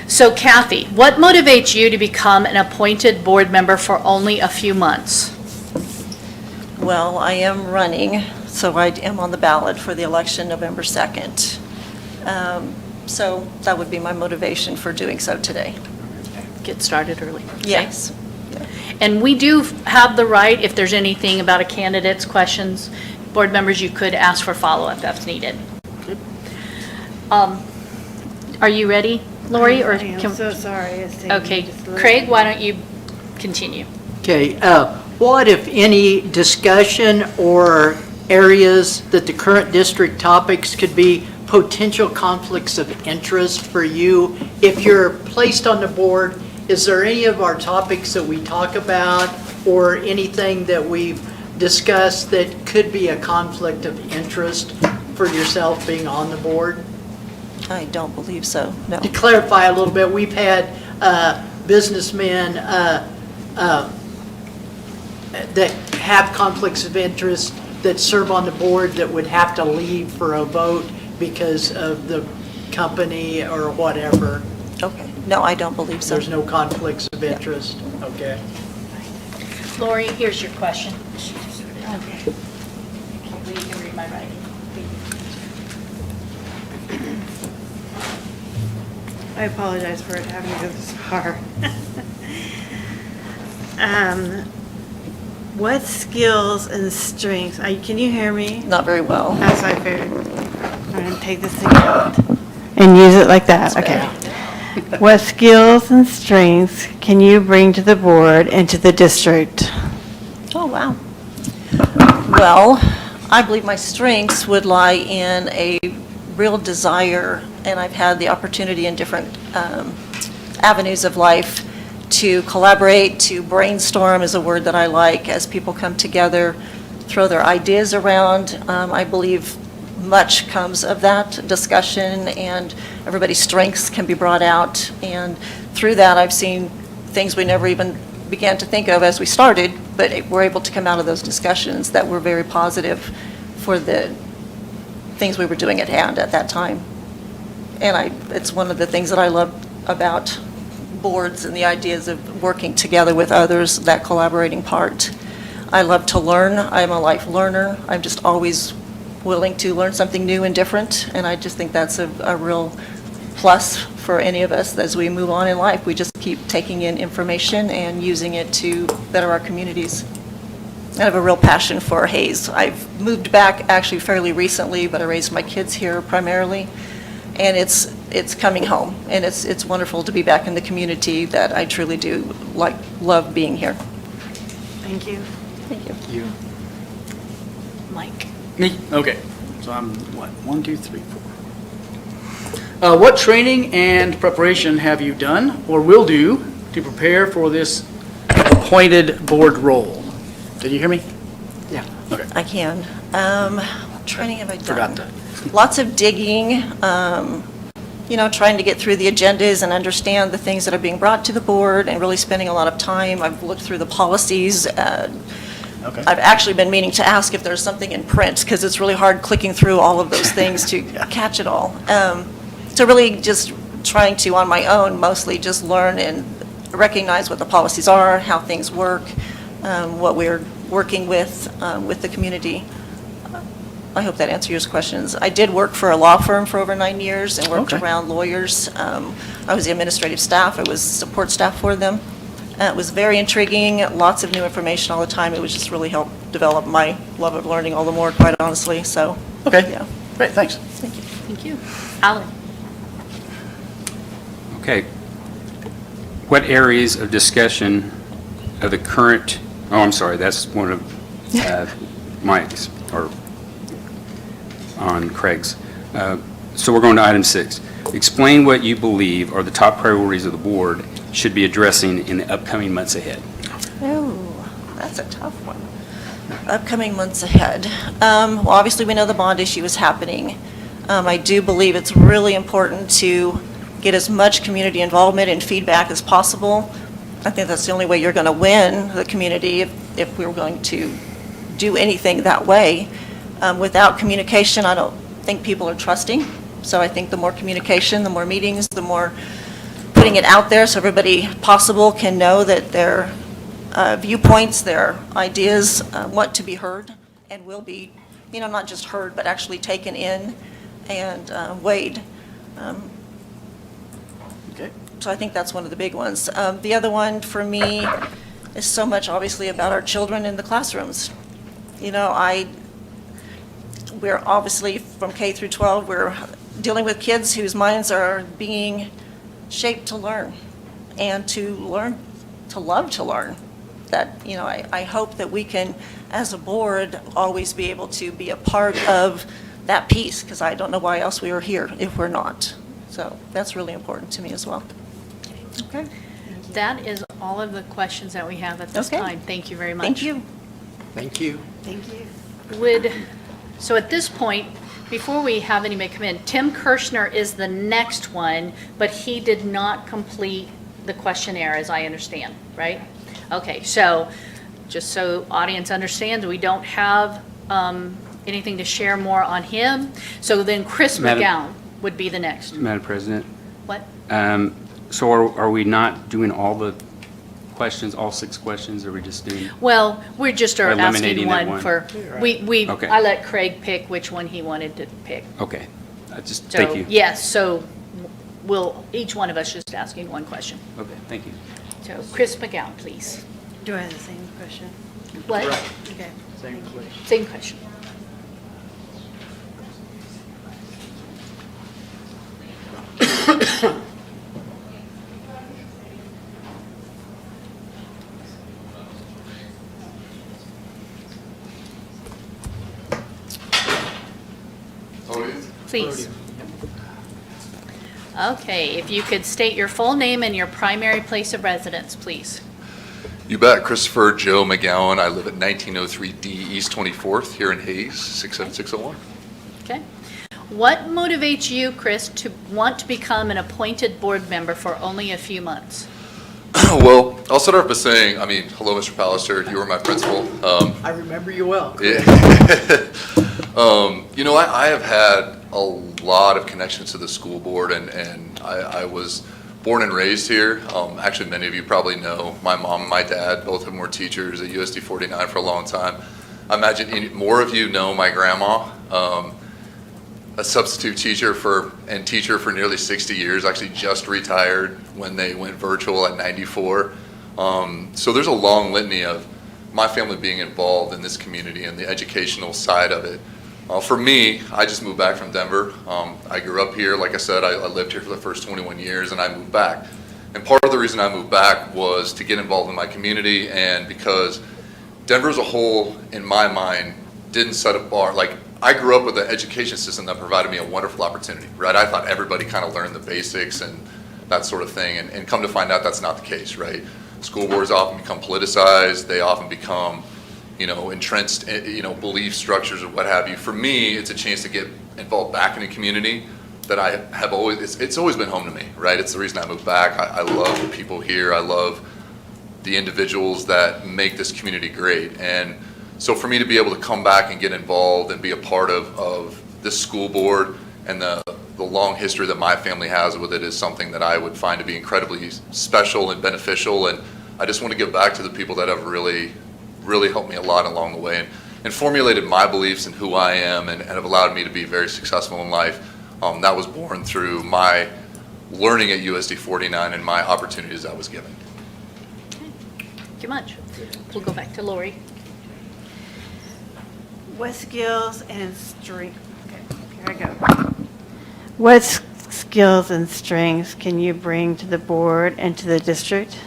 So Kathy, what motivates you to become an appointed board member for only a few months? Well, I am running, so I am on the ballot for the election November 2nd. So that would be my motivation for doing so today. Get started early. Okay. Yes. And we do have the right, if there's anything about a candidate's questions, board members, you could ask for follow-up if needed. Are you ready, Lori? Or I am can- so sorry. It's taking me Okay, just a little Craig, bit. why don't you continue? Okay, what, if any, discussion or areas that the current district topics could be potential conflicts of interest for you? If you're placed on the board, is there any of our topics that we talk about or anything that we've discussed that could be a conflict of interest for yourself being on the board? I don't believe so, no. To clarify a little bit, we've had businessmen that have conflicts of interest that serve on the board that would have to leave for a vote because of the company or whatever. Okay. No, I don't believe so. There's no conflicts of interest, okay? Lori, here's your question. Okay. You can read my writing. I apologize for it having to go this far. What skills and strengths, can you hear me? Not very well. That's what I figured. I'm going to take this thing out and use it like that, okay. What skills and strengths can you bring to the board and to the district? Oh, wow. Well, I believe my strengths would lie in a real desire, and I've had the opportunity in different avenues of life to collaborate, to brainstorm is a word that I like, as people come together, throw their ideas around. I believe much comes of that discussion, and everybody's strengths can be brought out. And through that, I've seen things we never even began to think of as we started, but we're able to come out of those discussions that were very positive for the things we were doing at hand at that time. And it's one of the things that I love about boards and the ideas of working together with others, that collaborating part. I love to learn. I'm a life learner. I'm just always willing to learn something new and different, and I just think that's a real plus for any of us as we move on in life. We just keep taking in information and using it to better our communities. I have a real passion for Hayes. I've moved back actually fairly recently, but I raised my kids here primarily, and it's coming home, and it's wonderful to be back in the community that I truly do love being here. Thank you. Thank you. Mike. Me? Okay. So I'm, what, 1, 2, 3, 4. What training and preparation have you done or will do to prepare for this appointed board role? Did you hear me? Yeah. Okay. I can. What training have I done? Forgot that. lots of digging, trying to get through the agendas and understand the things that are being brought to the board, and really spending a lot of time. I've looked through the policies. Okay. I've actually been meaning to ask if there's something in print, because it's really hard clicking through all of those things to catch it all. So really just trying to, on my own, mostly just learn and recognize what the policies are, how things work, what we're working with the community. I hope that answers your questions. I did work for a law firm for over 9 years and worked Okay. around lawyers. I was the administrative staff. I was support staff for them. It was very intriguing, lots of new information all the time. It was just really helped develop my love of learning all the more, quite honestly, so. Okay, Yeah. great, thanks. Thank you. Thank you. Alan? Okay. What areas of discussion of the current, oh, I'm sorry, that's one of Mike's, or on Craig's. So we're going to item 6. Explain what you believe are the top priorities of the board should be addressing in the upcoming months ahead. Oh, that's a tough one. Upcoming months ahead. Well, obviously, we know the bond issue is happening. I do believe it's really important to get as much community involvement and feedback as possible. I think that's the only way you're going to win the community if we're going to do anything that way. Without communication, I don't think people are trusting. So I think the more communication, the more meetings, the more putting it out there so everybody possible can know that their viewpoints, their ideas want to be heard and will be, not just heard, but actually taken in and weighed. Okay. So I think that's one of the big ones. The other one for me is so much obviously about our children in the classrooms. We're obviously from K through 12, we're dealing with kids whose minds are being shaped to learn and to learn, to love to learn. That, I hope that we can, as a board, always be able to be a part of that piece, because I don't know why else we are here if we're not. So that's really important to me as well. Okay. That is all of the questions that we have at this Okay. time. Thank you very much. Thank you. Thank you. So at this point, before we have anybody come in, Tim Kirschner is the next one, but he did not complete the questionnaire, as I understand, right? Okay, so just so audience understands, we don't have anything to share more on him. So then Chris Madam- McGowan would be the next. Madam President, What? so are we not doing all the questions, all 6 questions, or are we just doing? Well, we just are Eliminating asking that one one. for, Okay. I let Craig pick which one he wanted to pick. Okay, thank So, you. yes, so each one of us just asking one question. Okay, thank you. So Chris McGowan, please. Do I have the same question? What? Okay. Same question. Same question. Please. Okay, if you could state your full name and your primary place of residence, please. You bet. Christopher Joe McGowan. I live at 1903 D East 24th here in Hayes, 67601. Okay. What motivates you, Chris, to want to become an appointed board member for only a few months? Well, I'll start off by saying, hello, Mr. Pallister. You were my principal. I remember you well. Yeah. I have had a lot of connections to the school board, and I was born and raised here. Actually, many of you probably know my mom and my dad. Both of them were teachers at USD 49 for a long time. I imagine more of you know my grandma, a substitute teacher for nearly 60 years, actually just retired when they went virtual at 94. So there's a long litany of my family being involved in this community and the educational side of it. For me, I just moved back from Denver. I grew up here. Like I said, I lived here for the first 21 years, and I moved back. And part of the reason I moved back was to get involved in my community, and because Denver as a whole, in my mind, didn't set a bar. Like, I grew up with an education system that provided me a wonderful opportunity, right? I thought everybody kind of learned the basics and that sort of thing, and come to find out that's not the case, right? School boards often become politicized. They often become entrenched, belief structures or what have you. For me, it's a chance to get involved back in the community that I have always, it's always been home to me, right? It's the reason I moved back. I love the people here. I love the individuals that make this community great. And so for me to be able to come back and get involved and be a part of this school board and the long history that my family has with it is something that I would find to be incredibly special and beneficial. And I just want to give back to the people that have really helped me a lot along the way and formulated my beliefs and who I am and have allowed me to be very successful in life. That was born through my learning at USD 49 and my opportunities I was given. Thank you much. We'll go back to Lori. What skills and strengths, okay, here I go. What skills and strengths can you bring to the board and to the district?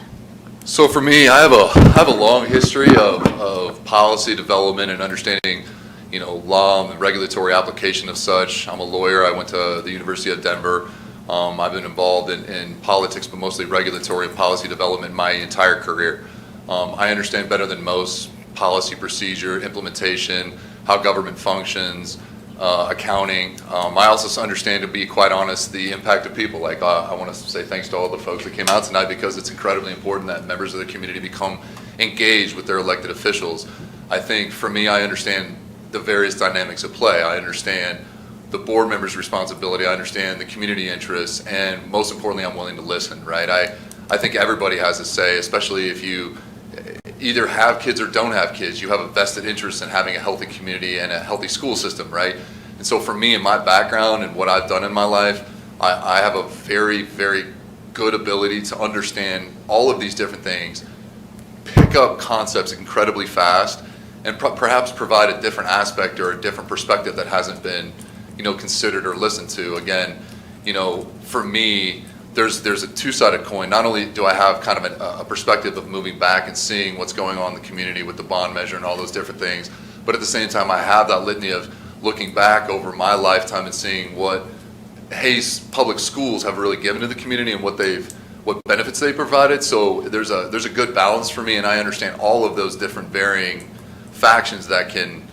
So for me, I have a long history of policy development and understanding, law and the regulatory application of such. I'm a lawyer. I went to the University of Denver. I've been involved in politics, but mostly regulatory and policy development my entire career. I understand better than most policy procedure, implementation, how government functions, accounting. I also understand, to be quite honest, the impact of people. Like I want to say thanks to all the folks that came out tonight, because it's incredibly important that members of the community become engaged with their elected officials. I think for me, I understand the various dynamics at play. I understand the board member's responsibility. I understand the community interests, and most importantly, I'm willing to listen, right? I think everybody has a say, especially if you either have kids or don't have kids. You have a vested interest in having a healthy community and a healthy school system, right? And so for me, in my background and what I've done in my life, I have a very, very good ability to understand all of these different things, pick up concepts incredibly fast, and perhaps provide a different aspect or a different perspective that hasn't been, considered or listened to. Again, for me, there's a two-sided coin. Not only do I have kind of a perspective of moving back and seeing what's going on in the community with the bond measure and all those different things, but at the same time, I have that litany of looking back over my lifetime and seeing what Hayes Public Schools have really given to the community and what benefits they provided. So there's a good balance for me, and I understand all of those different varying factions that can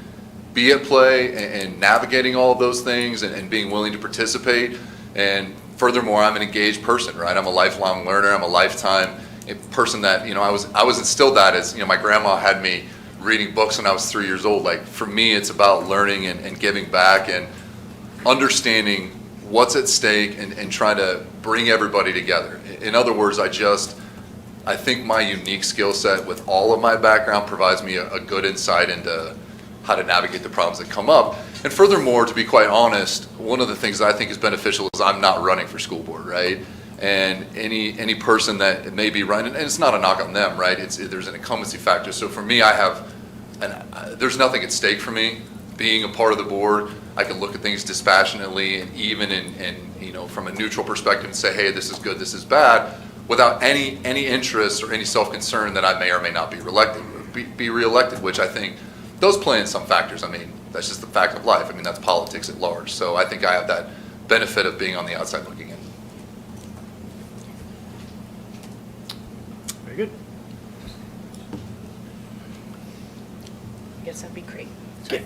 be at play and navigating all of those things and being willing to participate. And furthermore, I'm an engaged person, right? I'm a lifelong learner. I'm a lifetime person that, I was instilled that as, my grandma had me reading books when I was 3 years old. Like, for me, it's about learning and giving back and understanding what's at stake and trying to bring everybody together. In other words, I think my unique skill set with all of my background provides me a good insight into how to navigate the problems that come up. And furthermore, to be quite honest, one of the things that I think is beneficial is I'm not running for school board, right? And any person that may be running, and it's not a knock on them, right? There's an incumbency factor. So for me, there's nothing at stake for me being a part of the board. I can look at things dispassionately and even in from a neutral perspective and say, hey, this is good, this is bad, without any interest or any self-concern that I may or may not be reelected, which I think those play in some factors. I mean, that's just the fact of life. I mean, that's politics at large. So I think I have that benefit of being on the outside looking in. Very good. I guess that'd be great. Okay.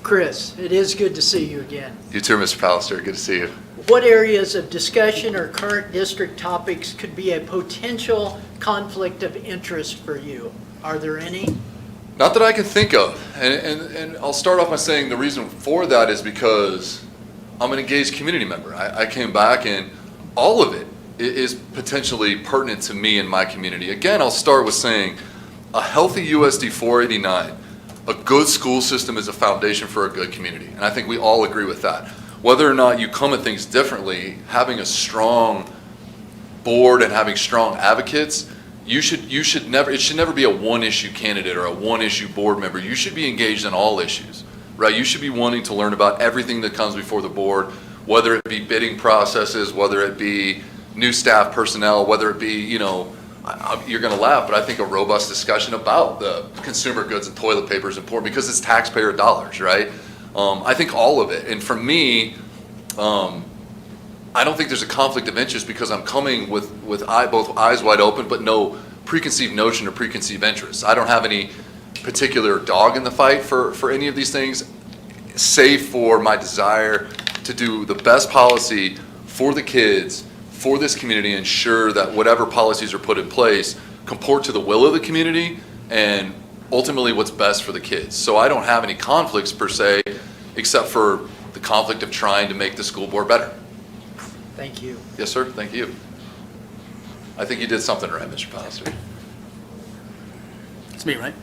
Chris, it is good to see you again. You too, Mr. Pallister. Good to see you. What areas of discussion or current district topics could be a potential conflict of interest for you? Are there any? Not that I can think of. And I'll start off by saying the reason for that is because I'm an engaged community member. I came back and all of it is potentially pertinent to me and my community. Again, I'll start with saying a healthy USD 489, a good school system is a foundation for a good community. And I think we all agree with that. Whether or not you come at things differently, having a strong board and having strong advocates, it should never be a one-issue candidate or a one-issue board member. You should be engaged in all issues, right? You should be wanting to learn about everything that comes before the board, whether it be bidding processes, whether it be new staff personnel, whether it be, you're going to laugh, but I think a robust discussion about the consumer goods and toilet paper is important because it's taxpayer dollars, right? I think all of it. And for me, I don't think there's a conflict of interest because I'm coming with both eyes wide open, but no preconceived notion or preconceived interest. I don't have any particular dog in the fight for any of these things. save for my desire to do the best policy for the kids, for this community, ensure that whatever policies are put in place comport to the will of the community and ultimately what's best for the kids. So I don't have any conflicts per se, except for the conflict of trying to make the school board better. Thank you. Yes, sir, thank you. I think you did something right, Mr. Pastor. It's me, right?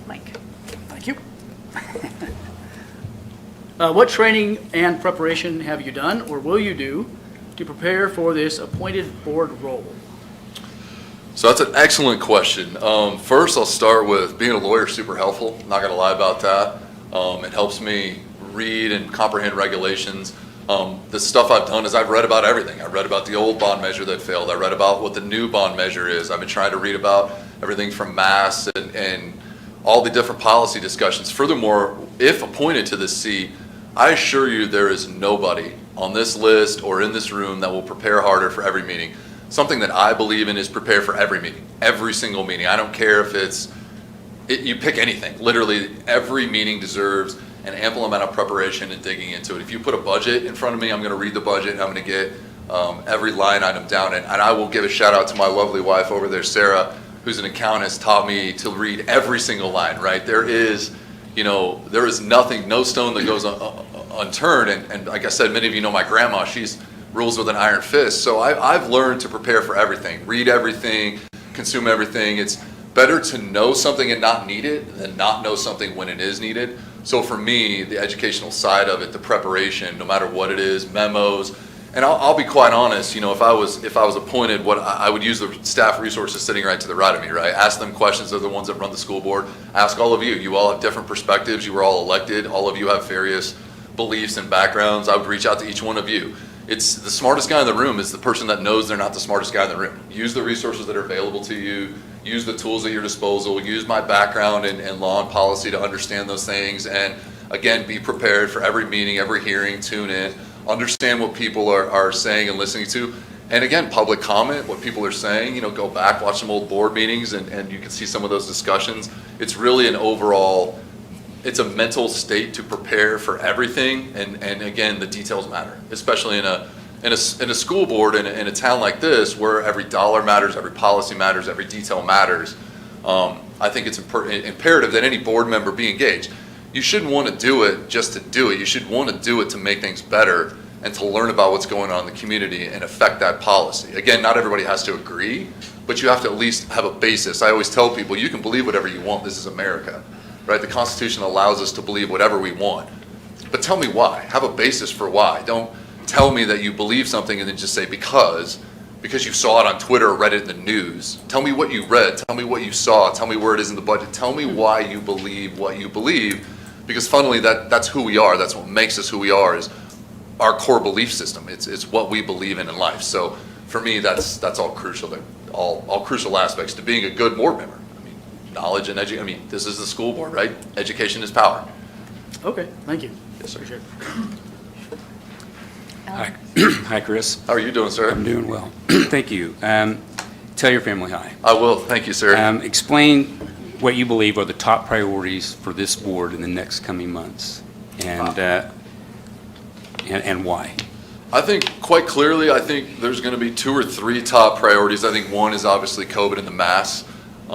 Mike. Thank you. What training and preparation have you done or will you do to prepare for this appointed board role? So that's an excellent question. First, I'll start with being a lawyer is super helpful. Not going to lie about that. It helps me read and comprehend regulations. The stuff I've done is I've read about everything. I've read about the old bond measure that failed. I read about what the new bond measure is. I've been trying to read about everything from mass and all the different policy discussions. Furthermore, if appointed to this seat, I assure you there is nobody on this list or in this room that will prepare harder for every meeting. Something that I believe in is prepare for every meeting, every single meeting. I don't care if you pick anything. Literally, every meeting deserves an ample amount of preparation and digging into it. If you put a budget in front of me, I'm going to read the budget and I'm going to get every line item down. And I will give a shout out to my lovely wife over there, Sarah, who's an accountant, has taught me to read every single line, right? There is nothing, no stone that goes unturned. And like I said, many of you know my grandma, she's rules with an iron fist. So I've learned to prepare for everything, read everything, consume everything. It's better to know something and not need it than not know something when it is needed. So for me, the educational side of it, the preparation, no matter what it is, memos, and I'll be quite honest, if I was appointed, what I would use the staff resources sitting right to the right of me, right? Ask them questions. They're the ones that run the school board. Ask all of you. You all have different perspectives. You were all elected. All of you have various beliefs and backgrounds. I would reach out to each one of you. It's the smartest guy in the room is the person that knows they're not the smartest guy in the room. Use the resources that are available to you. Use the tools at your disposal. Use my background in law and policy to understand those things. And again, be prepared for every meeting, every hearing, tune in, understand what people are saying and listening to. And again, public comment, what people are saying, go back, watch some old board meetings and you can see some of those discussions. It's really an overall, it's a mental state to prepare for everything. And again, the details matter, especially in a school board in a town like this where every dollar matters, every policy matters, every detail matters. I think it's imperative that any board member be engaged. You shouldn't want to do it just to do it. You should want to do it to make things better and to learn about what's going on in the community and affect that policy. Again, not everybody has to agree, but you have to at least have a basis. I always tell people, you can believe whatever you want. This is America, right? The Constitution allows us to believe whatever we want. But tell me why. Have a basis for why. Don't tell me that you believe something and then just say because you saw it on Twitter or read it in the news. Tell me what you read. Tell me what you saw. Tell me where it is in the budget. Tell me why you believe what you believe. Because funnily, that's who we are. That's what makes us who we are, is our core belief system. It's what we believe in life. So for me, that's all crucial. All crucial aspects to being a good board member. I mean, knowledge and education. This is the school board, right? Education is power. Okay, thank you. Yes, sir. Appreciate it. Hi, hi, Chris. How are you doing, sir? I'm doing well. Thank you. Tell your family hi. I will. Thank you, sir. Explain what you believe are the top priorities for this board in the next coming months, and why. I think quite clearly, I think there's going to be 2 or 3 top priorities. I think one is obviously COVID and the mass.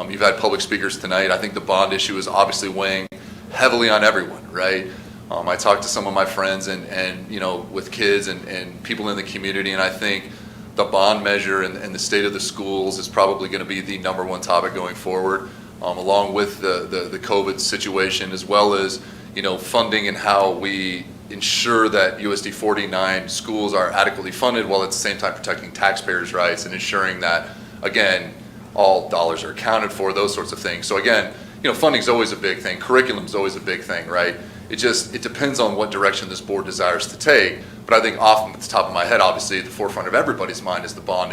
You've had public speakers tonight. I think the bond issue is obviously weighing heavily on everyone, right? I talked to some of my friends and with kids and people in the community, and I think the bond measure and the state of the schools is probably going to be the #1 topic going forward, along with the COVID situation, as well as funding and how we ensure that USD 49 schools are adequately funded while at the same time protecting taxpayers' rights and ensuring that, again, all dollars are accounted for, those sorts of things. So again, funding is always a big thing. Curriculum is always a big thing, right? It depends on what direction this board desires to take. But I think often at the top of my head, obviously at the forefront of everybody's mind is the bond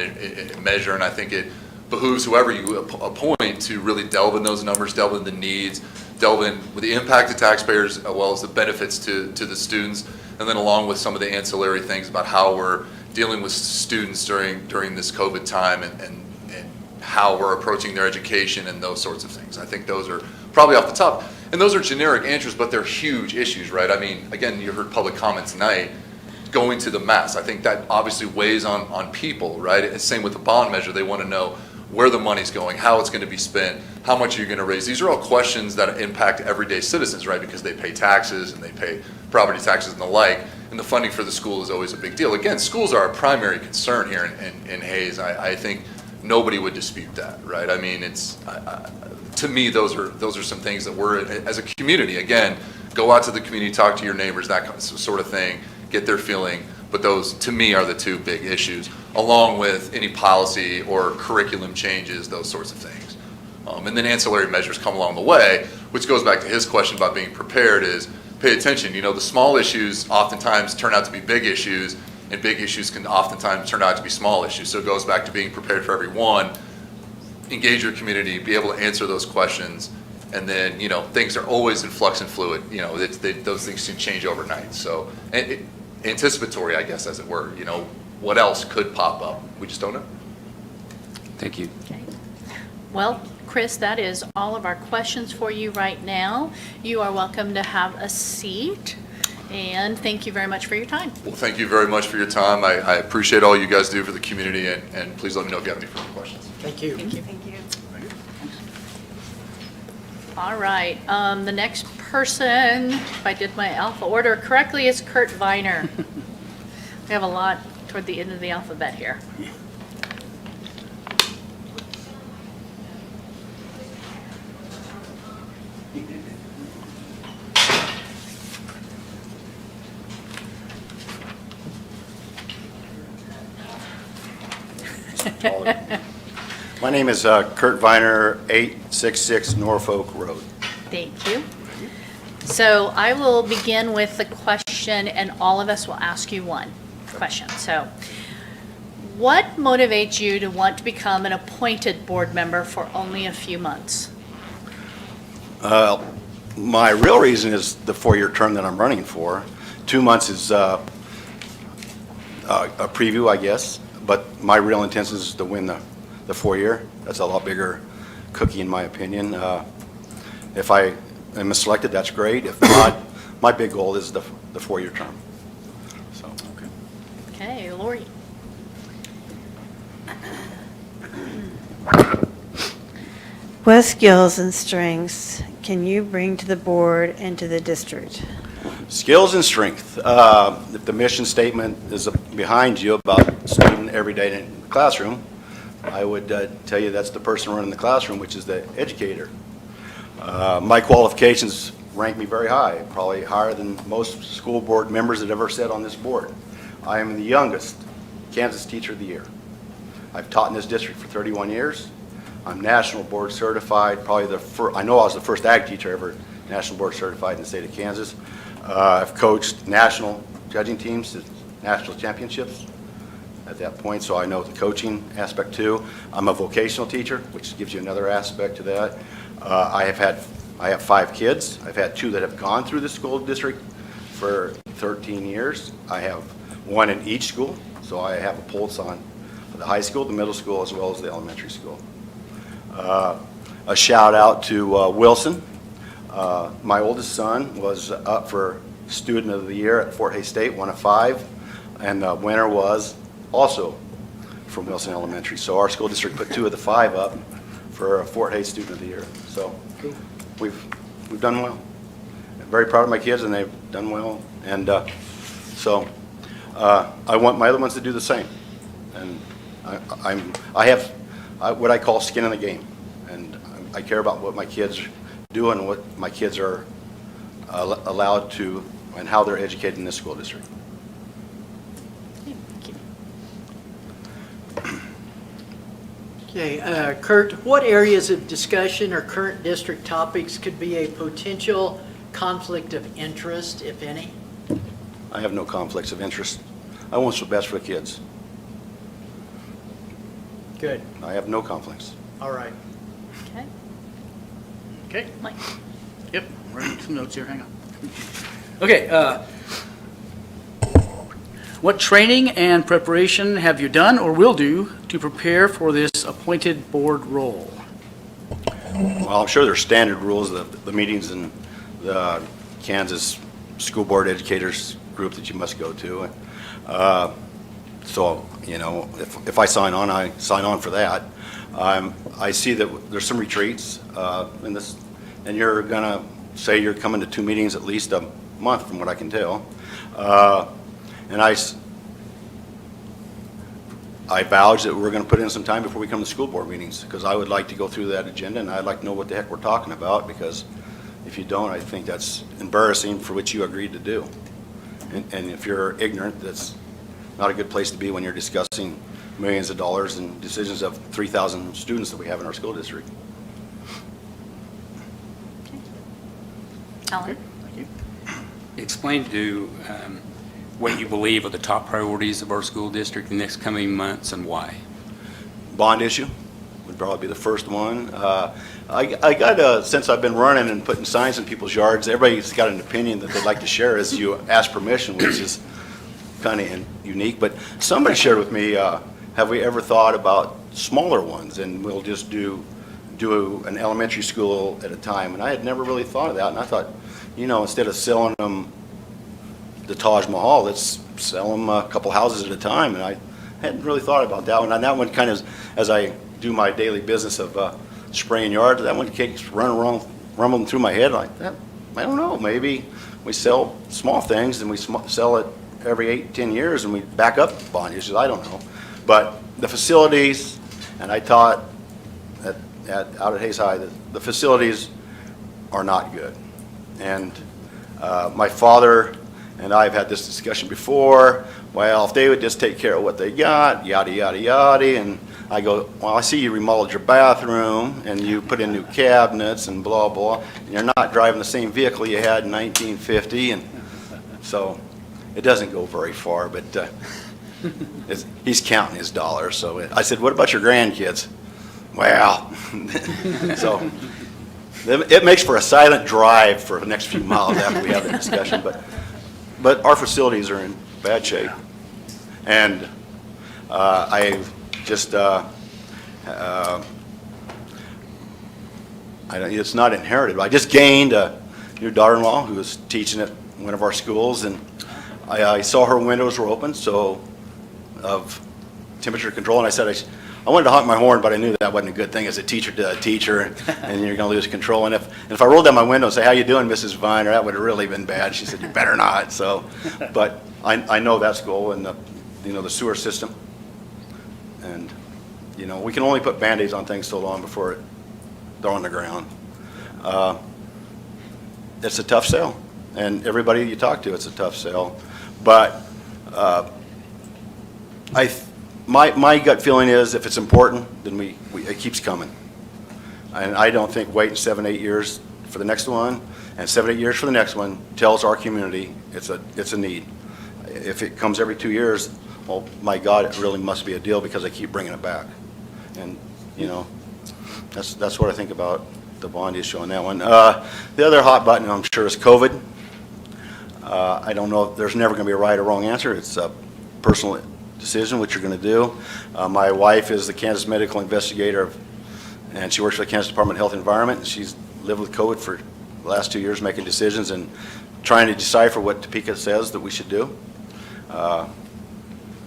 measure. And I think it behooves whoever you appoint to really delve in those numbers, delve in the needs, delve in with the impact to taxpayers as well as the benefits to the students. And then along with some of the ancillary things about how we're dealing with students during this COVID time and how we're approaching their education and those sorts of things. I think those are probably off the top. And those are generic answers, but they're huge issues, right? I mean, again, you heard public comment tonight, going to the mass. I think that obviously weighs on people, right? It's same with the bond measure. They want to know where the money's going, how it's going to be spent, how much you're going to raise. These are all questions that impact everyday citizens, right? Because they pay taxes and they pay property taxes and the like, and the funding for the school is always a big deal. Again, schools are a primary concern here in Hayes. I think nobody would dispute that, right? I mean, to me, those are some things that we're, as a community, again, go out to the community, talk to your neighbors, that sort of thing, get their feeling. But those, to me, are the two big issues, along with any policy or curriculum changes, those sorts of things. And then ancillary measures come along the way, which goes back to his question about being prepared, is pay attention. You know, the small issues oftentimes turn out to be big issues, and big issues can oftentimes turn out to be small issues. So it goes back to being prepared for every one, engage your community, be able to answer those questions, and then, you know, things are always in flux and fluid. You know, those things can change overnight. So anticipatory, I guess, as it were, you know, what else could pop up? We just don't know. Thank you. Okay. Well, Chris, that is all of our questions for you right now. You are welcome to have a seat, and thank you very much for your time. Well, thank you very much for your time. I appreciate all you guys do for the community, and please let me know if you have any further questions. Thank you. Thank you. All right, the next person, if I did my alpha order correctly, is Kurt Viner. We have a lot toward the end of the alphabet here. My name is Kurt Viner, 866 Norfolk Road. Thank you. So I will begin with the question, and all of us will ask you one question. So what motivates you to want to become an appointed board member for only a few months? My real reason is the 4-year term that I'm running for. 2 months is a preview, I guess, but my real intention is to win the 4-year. That's a lot bigger cookie in my opinion. If I am selected, that's great. If not, my big goal is the 4-year term. So, Okay, Lori. What skills and strengths can you bring to the board and to the district? skills and strength. If the mission statement is behind you about student every day in the classroom, I would tell you that's the person running the classroom, which is the educator. My qualifications rank me very high, probably higher than most school board members that ever sat on this board. I am the youngest Kansas Teacher of the Year. I've taught in this district for 31 years. I'm national board certified, probably the first, I know I was the first ag teacher ever national board certified in the state of Kansas. I've coached national judging teams to national championships at that point, so I know the coaching aspect too. I'm a vocational teacher, which gives you another aspect to that. I have 5 kids. I've had 2 that have gone through the school district for 13 years. I have 1 in each school, so I have a pulse on the high school, the middle school, as well as the elementary school. A shout out to Wilson. My oldest son was up for Student of the Year at Fort Hays State, 1 of 5, and the winner was also from Wilson Elementary. So our school district put 2 of the 5 up for a Fort Hays Student of the Year. So we've done well. I'm very proud of my kids, and they've done well. And so I want my other ones to do the same. And I have what I call skin in the game, and I care about what my kids do and what my kids are allowed to and how they're educated in this school district. Thank you. Okay, Kurt, what areas of discussion or current district topics could be a potential conflict of interest, if any? I have no conflicts of interest. I want what's best for the kids. Good. I have no conflicts. All right. Okay. Okay. Mike. Yep, I'm writing some notes here, hang on. Okay, what training and preparation have you done or will do to prepare for this appointed board role? Well, I'm sure there's standard rules, the meetings and the Kansas School Board Educators group that you must go to. So, you know, if I sign on for that. I see that there's some retreats in this, and you're going to say you're coming to 2 meetings at least a month, from what I can tell. And I vouch that we're going to put in some time before we come to school board meetings, because I would like to go through that agenda, and I'd like to know what the heck we're talking about, because if you don't, I think that's embarrassing for what you agreed to do. And if you're ignorant, that's not a good place to be when you're discussing millions of dollars and decisions of 3,000 students that we have in our school district. Alan? Explain to what you believe are the top priorities of our school district in the next coming months and why. Bond issue would probably be the first one. I got, since I've been running and putting signs in people's yards, everybody's got an opinion that they'd like to share as you ask permission, which is kind of unique. But somebody shared with me, have we ever thought about smaller ones, and we'll just do an elementary school at a time? And I had never really thought of that, and I thought, you know, instead of selling them the Taj Mahal, let's sell them a couple houses at a time. And I hadn't really thought about that one. And that one kind of, as I do my daily business of spraying yards, that one keeps running around, rumbling through my head like that. I don't know, maybe we sell small things and we sell it every 8-10 years and we back up bond issues. I don't know. But the facilities, and I taught out at Hayes High, the facilities are not good. And my father and I have had this discussion before. Well, if they would just take care of what they got, yada, yada, yada. And I go, well, I see you remodeled your bathroom and you put in new cabinets and blah, blah. And you're not driving the same vehicle you had in 1950. And so it doesn't go very far, but he's counting his dollars. So I said, what about your grandkids? Well, so it makes for a silent drive for the next few miles after we have the discussion. But our facilities are in bad shape. And I just, it's not inherited. I just gained a new daughter-in-law who was teaching at one of our schools, and I saw her windows were open, so of temperature control, and I said, I wanted to honk my horn, but I knew that wasn't a good thing as a teacher to a teacher, and you're going to lose control. And if I rolled down my window and say, how you doing, Mrs. Viner, that would have really been bad. She said, you better not. So, but I know that school and the sewer system, and we can only put Band-Aids on things so long before they're on the ground. It's a tough sell, and everybody you talk to, it's a tough sell. But my gut feeling is if it's important, then it keeps coming. And I don't think waiting 7-8 years for the next one and 7-8 years for the next one tells our community it's a need. If it comes every 2 years, well, my God, it really must be a deal because I keep bringing it back. And, that's what I think about the bond issue on that one. The other hot button, I'm sure, is COVID. I don't know if there's never going to be a right or wrong answer. It's a personal decision what you're going to do. My wife is the Kansas medical investigator, and she works for the Kansas Department of Health and Environment. She's lived with COVID for the last 2 years, making decisions and trying to decipher what Topeka says that we should do.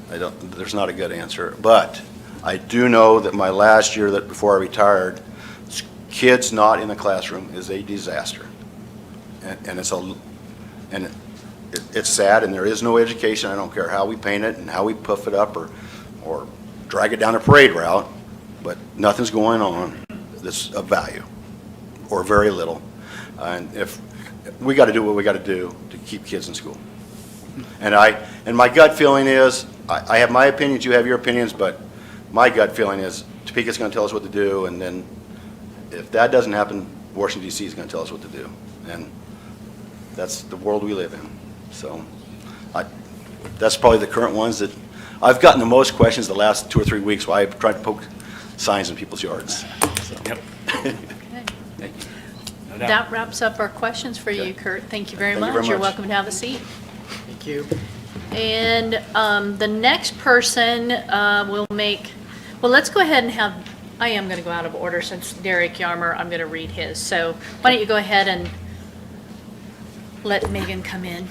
There's not a good answer, but I do know that my last year before I retired, kids not in the classroom is a disaster, and it's sad, and there is no education. I don't care how we paint it and how we puff it up or drag it down a parade route, but nothing's going on that's of value, or very little. And if we got to do what we got to do to keep kids in school. And my gut feeling is, I have my opinions, you have your opinions, but my gut feeling is Topeka's going to tell us what to do, and then if that doesn't happen, Washington, D.C. is going to tell us what to do. And that's the world we live in. So that's probably the current ones that I've gotten the most questions the last 2 or 3 weeks while I've tried to poke signs in people's yards. So. Yep. That wraps up our questions for you, Kurt. Thank you very Thank you much. very You're much. welcome to have a seat. Thank you. And the next person will let's go ahead and I am going to go out of order since Derek Yarmer, I'm going to read his. So why don't you go ahead and let Megan come in.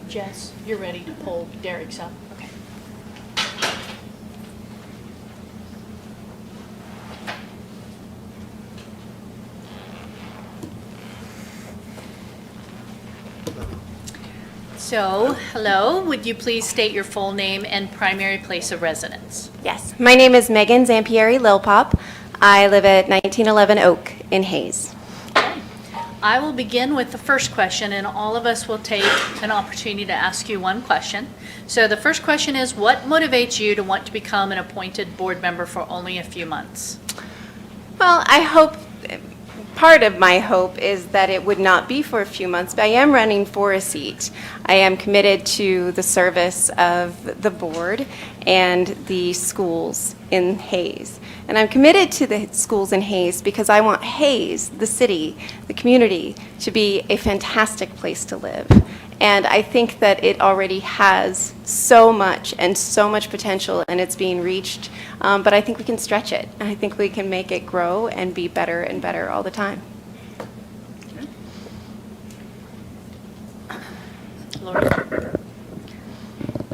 Jess, you're ready to pull Derek's up? Okay. So, hello, would you please state your full name and primary place of residence? Yes, my name is Megan Zampieri Lilpop. I live at 1911 Oak in Hayes. Okay. I will begin with the first question, and all of us will take an opportunity to ask you one question. So the first question is, what motivates you to want to become an appointed board member for only a few months? Well, I hope, part of my hope is that it would not be for a few months, but I am running for a seat. I am committed to the service of the board and the schools in Hayes. And I'm committed to the schools in Hayes because I want Hayes, the city, the community, to be a fantastic place to live. And I think that it already has so much and so much potential, and it's being reached. But I think we can stretch it. I think we can make it grow and be better and better all the time. Lori?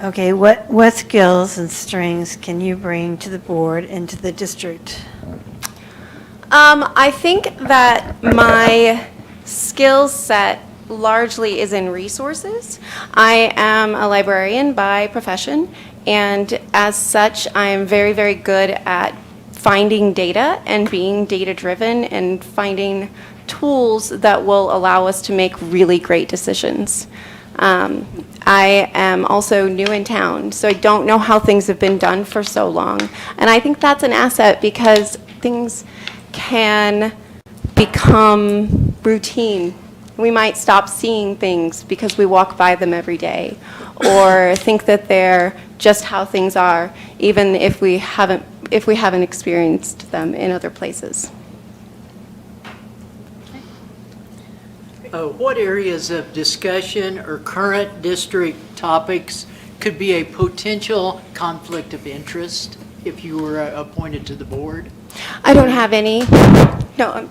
Okay, what skills and strengths can you bring to the board and to the district? I think that my skill set largely is in resources. I am a librarian by profession, and as such, I am very, very good at finding data and being data-driven and finding tools that will allow us to make really great decisions. I am also new in town, so I don't know how things have been done for so long. And I think that's an asset because things can become routine. We might stop seeing things because we walk by them every day, or think that they're just how things are, even if we haven't experienced them in other places. What areas of discussion or current district topics could be a potential conflict of interest if you were appointed to the board? I don't have any. No,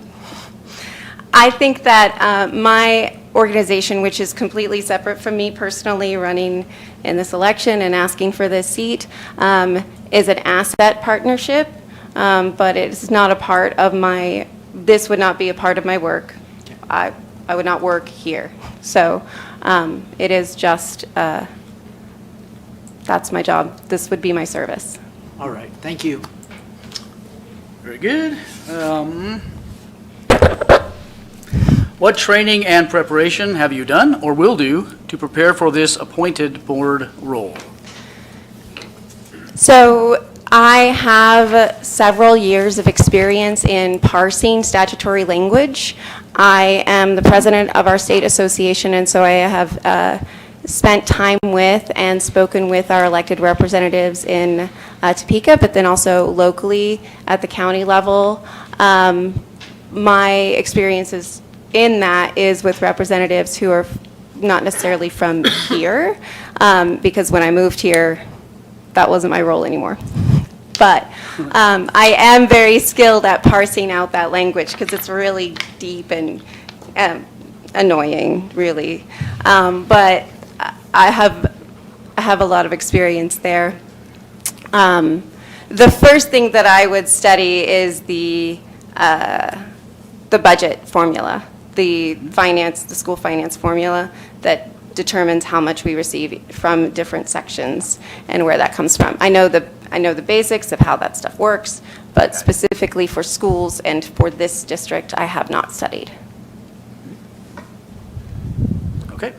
I think that my organization, which is completely separate from me personally running in this election and asking for this seat, is an asset partnership, but it's not a part of my, this would not be a part of my work. I would not work here. So it is just, that's my job. This would be my service. All right, thank you. Very good. What training and preparation have you done or will do to prepare for this appointed board role? So I have several years of experience in parsing statutory language. I am the president of our state association, and so I have spent time with and spoken with our elected representatives in Topeka, but then also locally at the county level. My experiences in that is with representatives who are not necessarily from here, because when I moved here, that wasn't my role anymore. But I am very skilled at parsing out that language because it's really deep and annoying, really. But I have a lot of experience there. The first thing that I would study is the budget formula, the school finance formula that determines how much we receive from different sections and where that comes from. I know the basics of how that stuff works, but specifically for schools and for this district, I have not studied. Okay,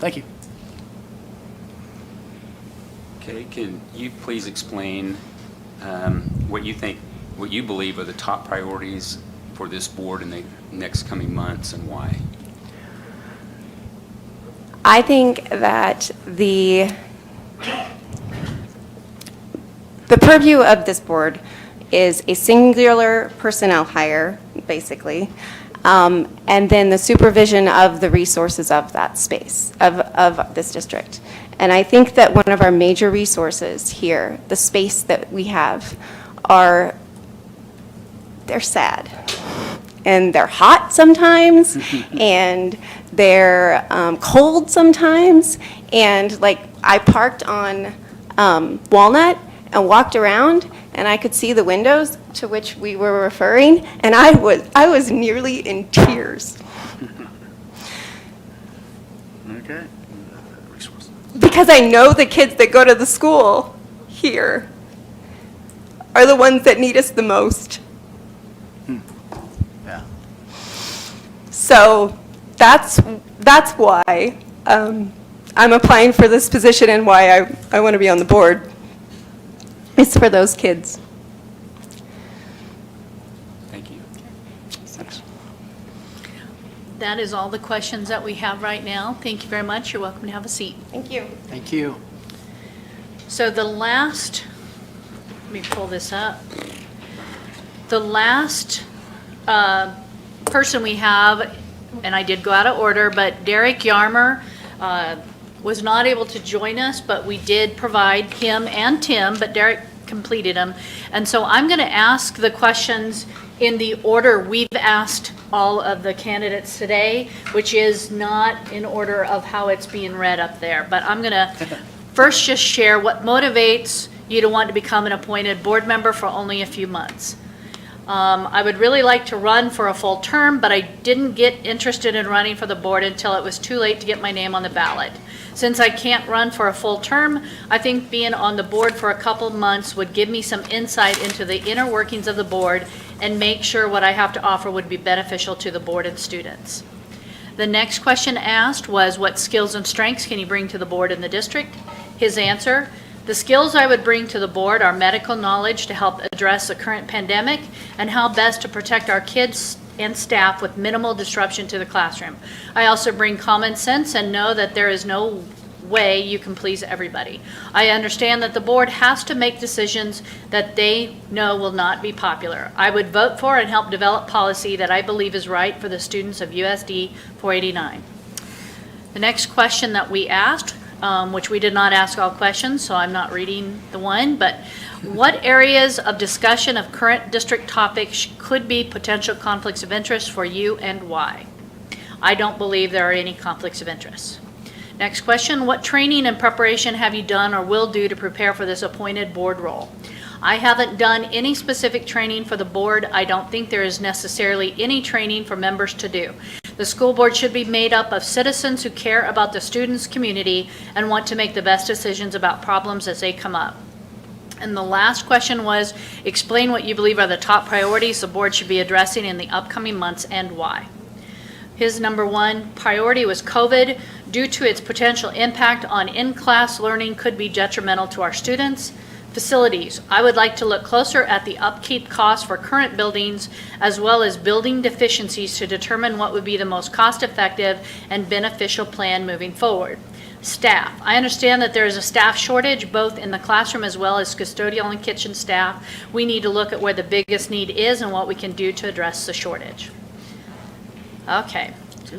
thank you. Okay, can you please explain what you believe are the top priorities for this board in the next coming months and why? I think that the purview of this board is a singular personnel hire, basically, and then the supervision of the resources of that space, of this district. And I think that one of our major resources here, the space that we have, they're sad. And they're hot sometimes, and they're cold sometimes. And like, I parked on Walnut and walked around, and I could see the windows to which we were referring, and I was nearly in tears. Okay. Because I know the kids that go to the school here are the ones that need us the most. Yeah. So that's why I'm applying for this position and why I want to be on the board. It's for those kids. Thank you. That is all the questions that we have right now. Thank you very much. You're welcome to have a seat. Thank you. Thank you. So the last, let me pull this up. The last person we have, and I did go out of order, but Derek Yarmer was not able to join us, but we did provide him and Tim, but Derek completed them. And so I'm going to ask the questions in the order we've asked all of the candidates today, which is not in order of how it's being read up there. But I'm going to first just share what motivates you to want to become an appointed board member for only a few months. I would really like to run for a full term, but I didn't get interested in running for the board until it was too late to get my name on the ballot. Since I can't run for a full term, I think being on the board for a couple months would give me some insight into the inner workings of the board and make sure what I have to offer would be beneficial to the board and students. The next question asked was, what skills and strengths can you bring to the board in the district? His answer: the skills I would bring to the board are medical knowledge to help address the current pandemic and how best to protect our kids and staff with minimal disruption to the classroom. I also bring common sense and know that there is no way you can please everybody. I understand that the board has to make decisions that they know will not be popular. I would vote for and help develop policy that I believe is right for the students of USD 489. The next question that we asked, which we did not ask all questions, so I'm not reading the one, but what areas of discussion of current district topics could be potential conflicts of interest for you and why? I don't believe there are any conflicts of interest. Next question, what training and preparation have you done or will do to prepare for this appointed board role? I haven't done any specific training for the board. I don't think there is necessarily any training for members to do. The school board should be made up of citizens who care about the students' community and want to make the best decisions about problems as they come up. And the last question was, explain what you believe are the top priorities the board should be addressing in the upcoming months and why. His number one priority was COVID. Due to its potential impact on in-class learning could be detrimental to our students. Facilities, I would like to look closer at the upkeep costs for current buildings as well as building deficiencies to determine what would be the most cost-effective and beneficial plan moving forward. Staff, I understand that there is a staff shortage both in the classroom as well as custodial and kitchen staff. We need to look at where the biggest need is and what we can do to address the shortage. Okay,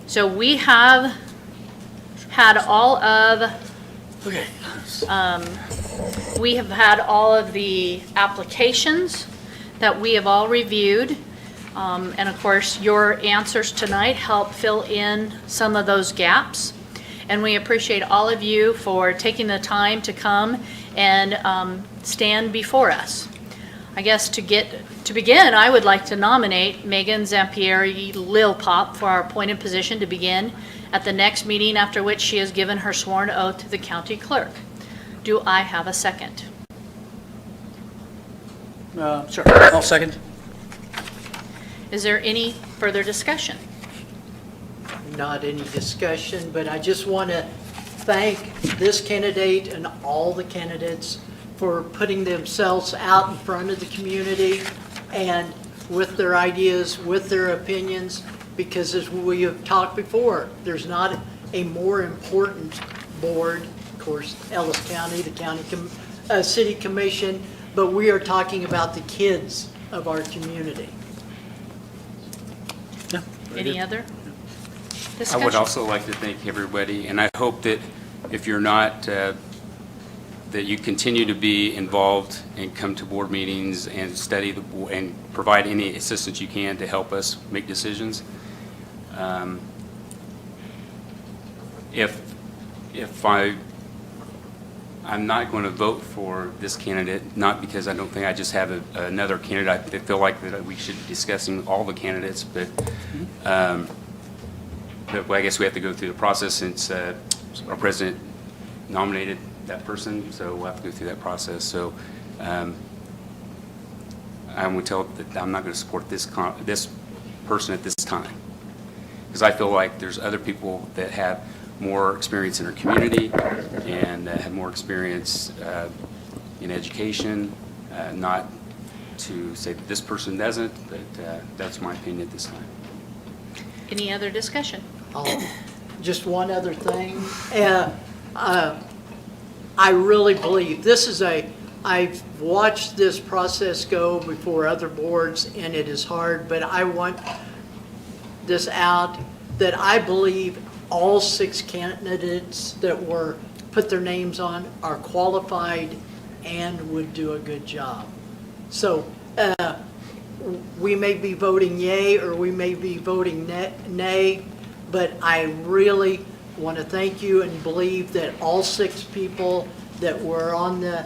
so we have had all of we have had all of the applications that we have all reviewed. And of course, your answers tonight help fill in some of those gaps. And we appreciate all of you for taking the time to come and stand before us. I guess to begin, I would like to nominate Megan Zampieri Lilpop for our appointed position to begin at the next meeting, after which she has given her sworn oath to the county clerk. Do I have a second? Sure, I'll second. Is there any further discussion? Not any discussion, but I just want to thank this candidate and all the candidates for putting themselves out in front of the community and with their ideas, with their opinions, because as we have talked before, there's not a more important board, of course, Ellis County, the county city commission, but we are talking about the kids of our community. Yeah, Any other I discussion? would also like to thank everybody, and I hope that if you're not, that you continue to be involved and come to board meetings and study and provide any assistance you can to help us make decisions. If I'm not going to vote for this candidate, not because I don't think I just have another candidate. I feel like that we should be discussing all the candidates, but I guess we have to go through the process since our president nominated that person, so we'll have to go through that process. So I'm going to tell that I'm not going to support this person at this time, because I feel like there's other people that have more experience in our community and have more experience in education, not to say that this person doesn't, but that's my opinion at this time. Any other discussion? Just one other thing. I really believe this is I've watched this process go before other boards, and it is hard, but I want this out, that I believe all 6 candidates that were put their names on are qualified and would do a good job. So we may be voting yay or we may be voting nay, but I really want to thank you and believe that all 6 people that were on the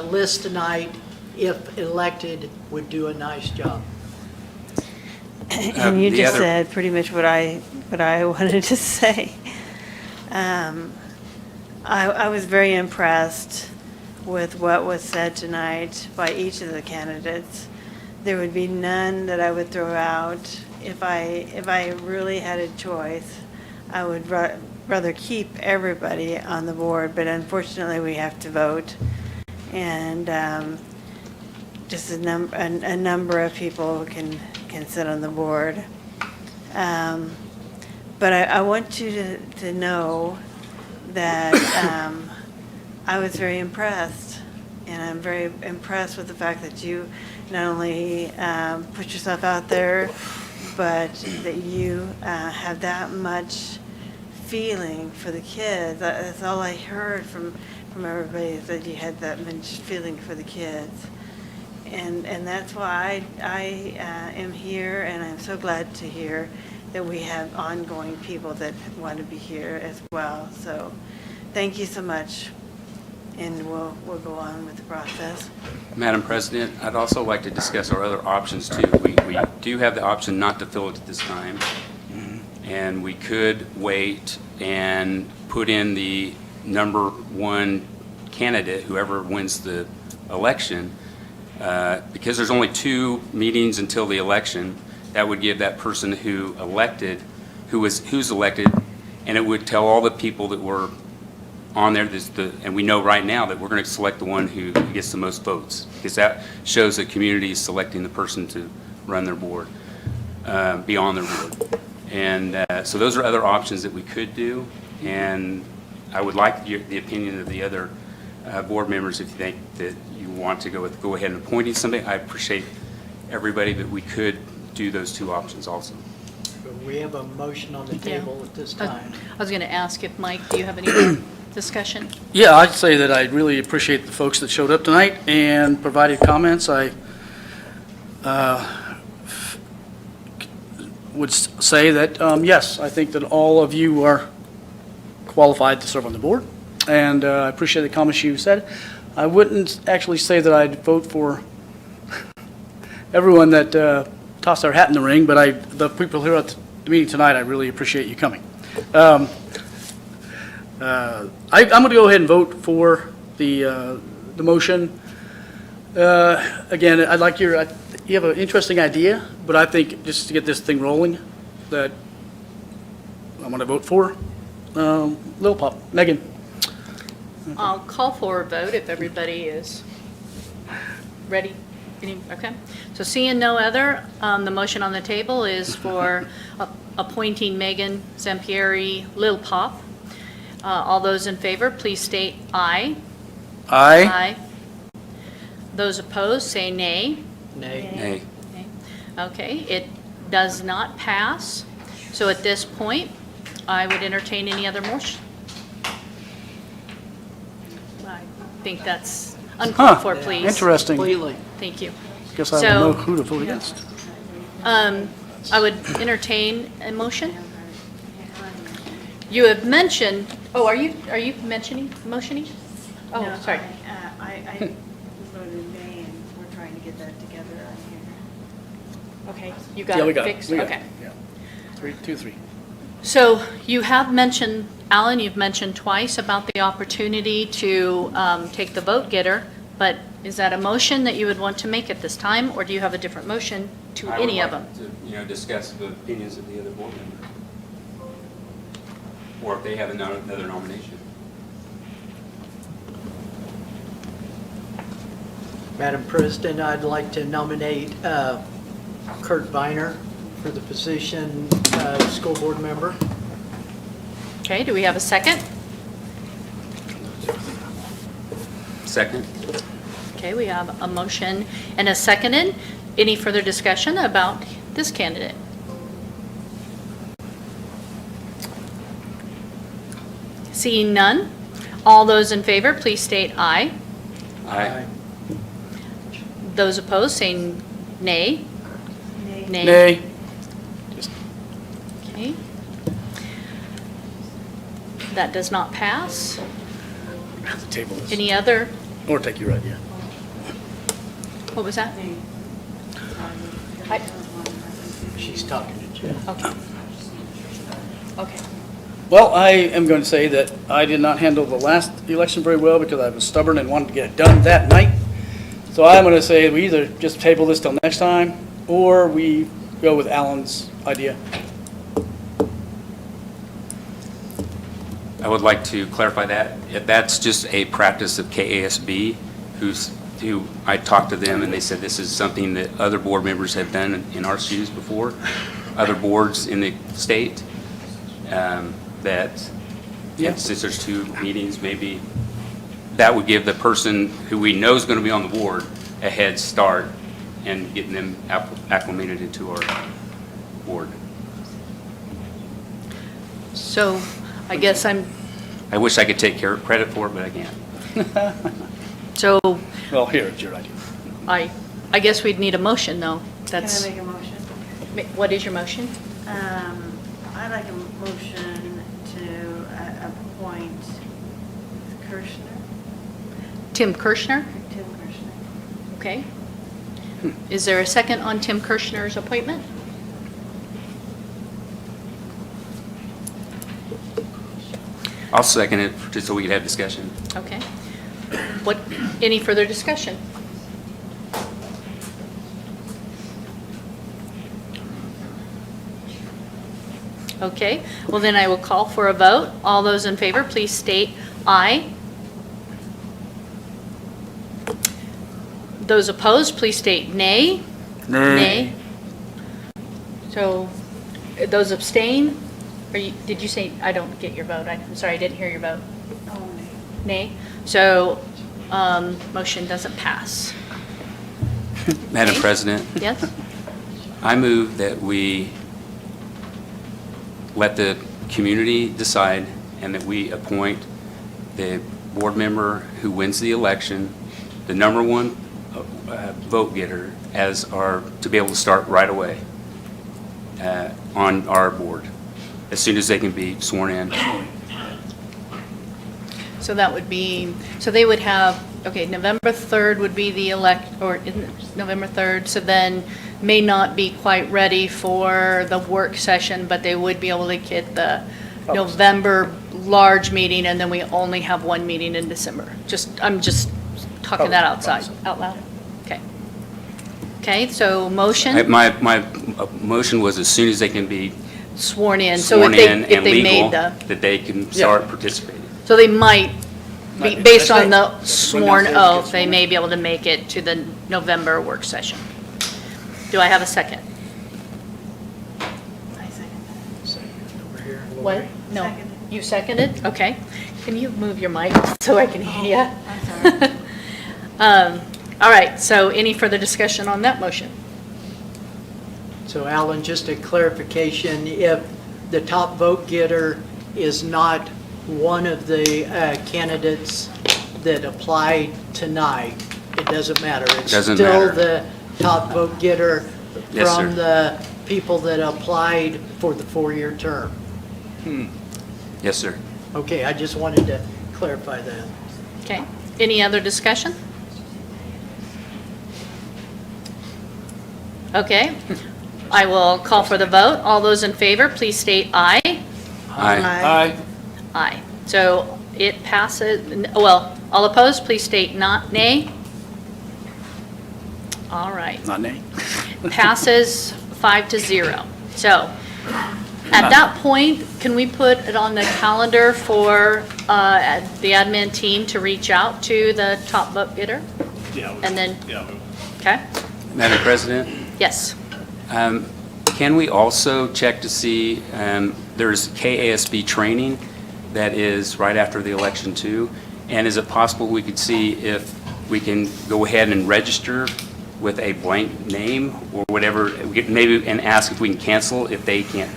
list tonight, if elected, would do a nice job. And you the just other- said pretty much what I wanted to say. I was very impressed with what was said tonight by each of the candidates. There would be none that I would throw out. If I really had a choice, I would rather keep everybody on the board, but unfortunately we have to vote. And just a number of people can sit on the board. But I want you to know that I was very impressed, and I'm very impressed with the fact that you not only put yourself out there, but that you have that much feeling for the kids. That's all I heard from everybody, is that you had that much feeling for the kids. And that's why I am here, and I'm so glad to hear that we have ongoing people that want to be here as well. So thank you so much, and we'll go on with the process. Madam President, I'd also like to discuss our other options too. We do have the option not to fill it at this time, and we could wait and put in the number 1 candidate, whoever wins the election, because there's only 2 meetings until the election. That would give that person who's elected, and it would tell all the people that were on there, and we know right now that we're going to select the one who gets the most votes, because that shows the community is selecting the person to run their board, be on their board. And so those are other options that we could do, and I would like the opinion of the other board members. If you think that you want to go ahead and appointing somebody, I appreciate everybody, but we could do those 2 options also. We have a motion on the table at this time. I was going to ask if, Mike, do you have any discussion? Yeah, I'd say that I really appreciate the folks that showed up tonight and provided comments. I would say that, yes, I think that all of you are qualified to serve on the board, and I appreciate the comments you said. I wouldn't actually say that I'd vote for everyone that tossed their hat in the ring, but the people here at the meeting tonight, I really appreciate you coming. I'm going to go ahead and vote for the motion. Again, I'd like you have an interesting idea, but I think just to get this thing rolling, that I'm going to vote for Lil Pop. Megan. I'll call for a vote if everybody is ready. Okay. So seeing no other, the motion on the table is for appointing Megan Zampieri Lil Pop. All those in favor, please state aye. Aye. Those opposed, say nay. Nay. Nay. Okay, it does not pass. So at this point, I would entertain any other motion. I think that's uncalled for, please. Interesting. Completely. Thank you. Guess I don't know So- who to vote against. I would entertain a motion. You have mentioned, oh, are you motioning? Oh, No, sorry. I voted in vain. We're trying to get that together on here. Okay, you Yeah, got we it got it. fixed? We got it. Okay. Yeah. 3, 2, 3. So you have mentioned, Alan, you've mentioned twice about the opportunity to take the vote getter, but is that a motion that you would want to make at this time, or do you have a different motion to any of them? Discuss the opinions of the other board members. Or if they have another nomination. Madam President, I'd like to nominate Kurt Viner for the position of school board member. Okay, do we have a second? Second? Okay, we have a motion and a seconded. Any further discussion about this candidate? Seeing none, all those in favor, please state aye. Aye. Those opposed, saying nay. Nay. Nay. Just Okay. That does not pass. have to table this. Any other, Or take your idea. what was that? I- She's talking to Jeff. Okay. Okay. Well, I am going to say that I did not handle the last election very well because I was stubborn and wanted to get it done that night. So I'm going to say we either just table this till next time, or we go with Alan's idea. I would like to clarify that. That's just a practice of KASB, who I talked to them, and they said this is something that other board members have done in our shoes before, other boards in the state, that Yeah. since there's 2 meetings, maybe that would give the person who we know is going to be on the board a head start and getting them acclimated into our board. So I guess I wish I could take credit for it, but I can't. so Well, here, it's your idea. I guess we'd need a motion, though. Can I That's, make a motion? what is your motion? I'd like a motion to appoint Kirshner, Tim Kirschner? Tim Kirshner. Okay. Is there a second on Tim Kirschner's appointment? I'll second it, just so we can have discussion. Okay. Any further discussion? Okay, well then I will call for a vote. All those in favor, please state aye. Those opposed, please state nay. Nay. So, those abstain, did you say, I don't get your vote, I'm sorry, I didn't hear your vote. Oh, Nay. So, motion doesn't pass. Madam Okay. President, Yes? I move that we let the community decide and that we appoint the board member who wins the election, the number 1 vote getter, as to be able to start right away on our board, as soon as they can be sworn in. So that would be, so they would have, okay, November 3rd would be the isn't it November 3rd, so then may not be quite ready for the work session, but they would be able to get the November large meeting, and then we only have 1 meeting in December. I'm just talking that out loud. Okay. Okay, so motion, My motion was as soon as they can be sworn in, so sworn if in they and legal, made that they can start participating. so they might Might be, be based on Thursday. the Bring sworn downstairs and get oath, they sworn may in. be able to make it to the November work session. Do I have a second? I second Over here. What? No. Seconded. You seconded? Okay. Can you move your mic so I can hear you? I'm sorry. All right, so any further discussion on that motion? So Alan, just a clarification, if the top vote getter is not one of the candidates that applied tonight, it doesn't matter. Doesn't It's still matter. the top vote getter Yes, from sir. the people that applied for the 4-year term. Yes, sir. Okay, I just wanted to clarify that. Okay. Any other discussion? Okay. I will call for the vote. All those in favor, please state aye. Aye. Aye. Aye. So it passes, well, all opposed, please state not nay. All right. Not nay. Passes 5-0. So at that point, can we put it on the calendar for the admin team to reach out to the top vote getter? Yeah. And then, Yeah. okay? Madam President? Yes. Can we also check to see, there's KASB training that is right after the election too, and is it possible we could see if we can go ahead and register with a blank name or whatever, maybe, and ask if we can cancel if they can't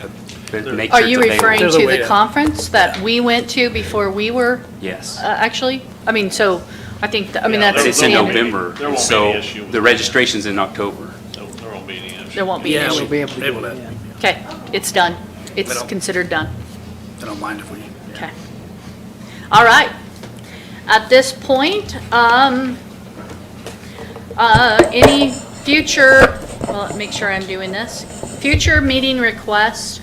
make sure Are you it's available? referring There's a to way the to- conference that we went to before we were, Yes. actually? I mean, so I think, I mean, Yeah, that's But it's in standard. November, There won't be so any issue with the that. registration's in October. There won't be any issue. There won't be an Yeah, issue. we'll be able to able do to. it, yeah. Okay, it's done. It's don't- considered done. I don't mind if we. Okay. All right. At this point, any future, well, make sure I'm doing this, future meeting requests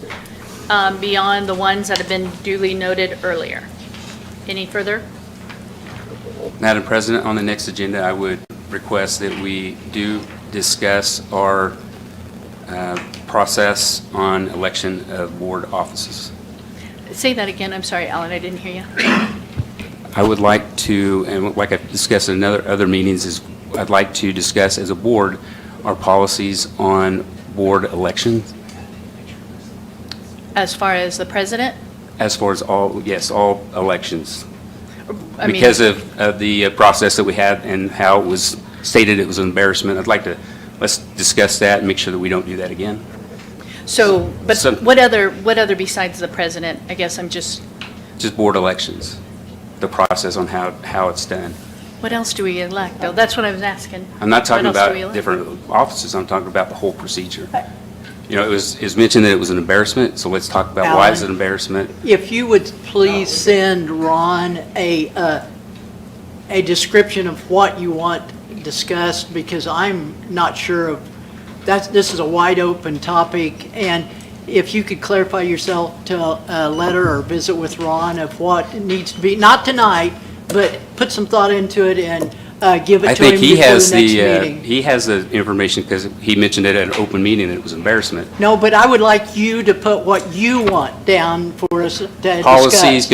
beyond the ones that have been duly noted earlier? Any further? Madam President, on the next agenda, I would request that we do discuss our process on election of board offices. Say that again. I'm sorry, Alan, I didn't hear you. I would like to, and like I've discussed in other meetings, is I'd like to discuss as a board our policies on board elections As far as the president? as far as all, yes, all elections. I mean, Because of the process that we had and how it was stated it was an embarrassment, I'd like to, let's discuss that and make sure that we don't do that again. So, but So- what other besides the president? I guess I'm just, Just board elections, the process on how it's done. what else do we elect, though? That's what I was asking. I'm not talking What else do about we elect? different offices, I'm talking about the whole procedure. You know, it was mentioned that it was an embarrassment, so let's talk about why it's an Alan? embarrassment. If you would please send Ron a description of what you want discussed, because I'm not sure of, this is a wide open topic, and if you could clarify yourself to a letter or visit with Ron of what needs to be, not tonight, but put some thought into it and give I it to him think he before has the next the, meeting. he has the information because he mentioned it at an open meeting that it was embarrassment. No, but I would like you to put what you want down for us to discuss. Policies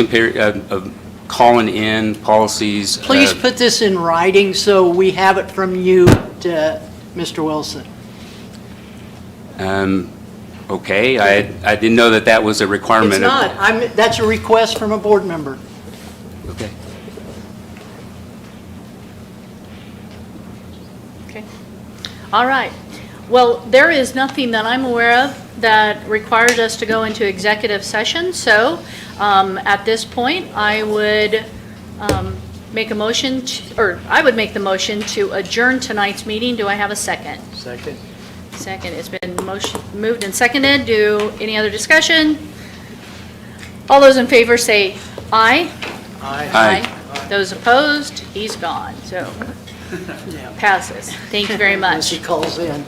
of calling in, policies. Please put this in writing so we have it from you to Mr. Wilson. Okay, I didn't know that was a requirement. It's not. That's a request from a board member. Okay. Okay. All right. Well, there is nothing that I'm aware of that requires us to go into executive session, so at this point, I would make a motion, I would make the motion to adjourn tonight's meeting. Do I have a second? Second. Second, it's been moved and seconded. Do any other discussion? All those in favor say aye. Aye. Those opposed, he's gone, so passes. Thank you very Unless much. he calls in.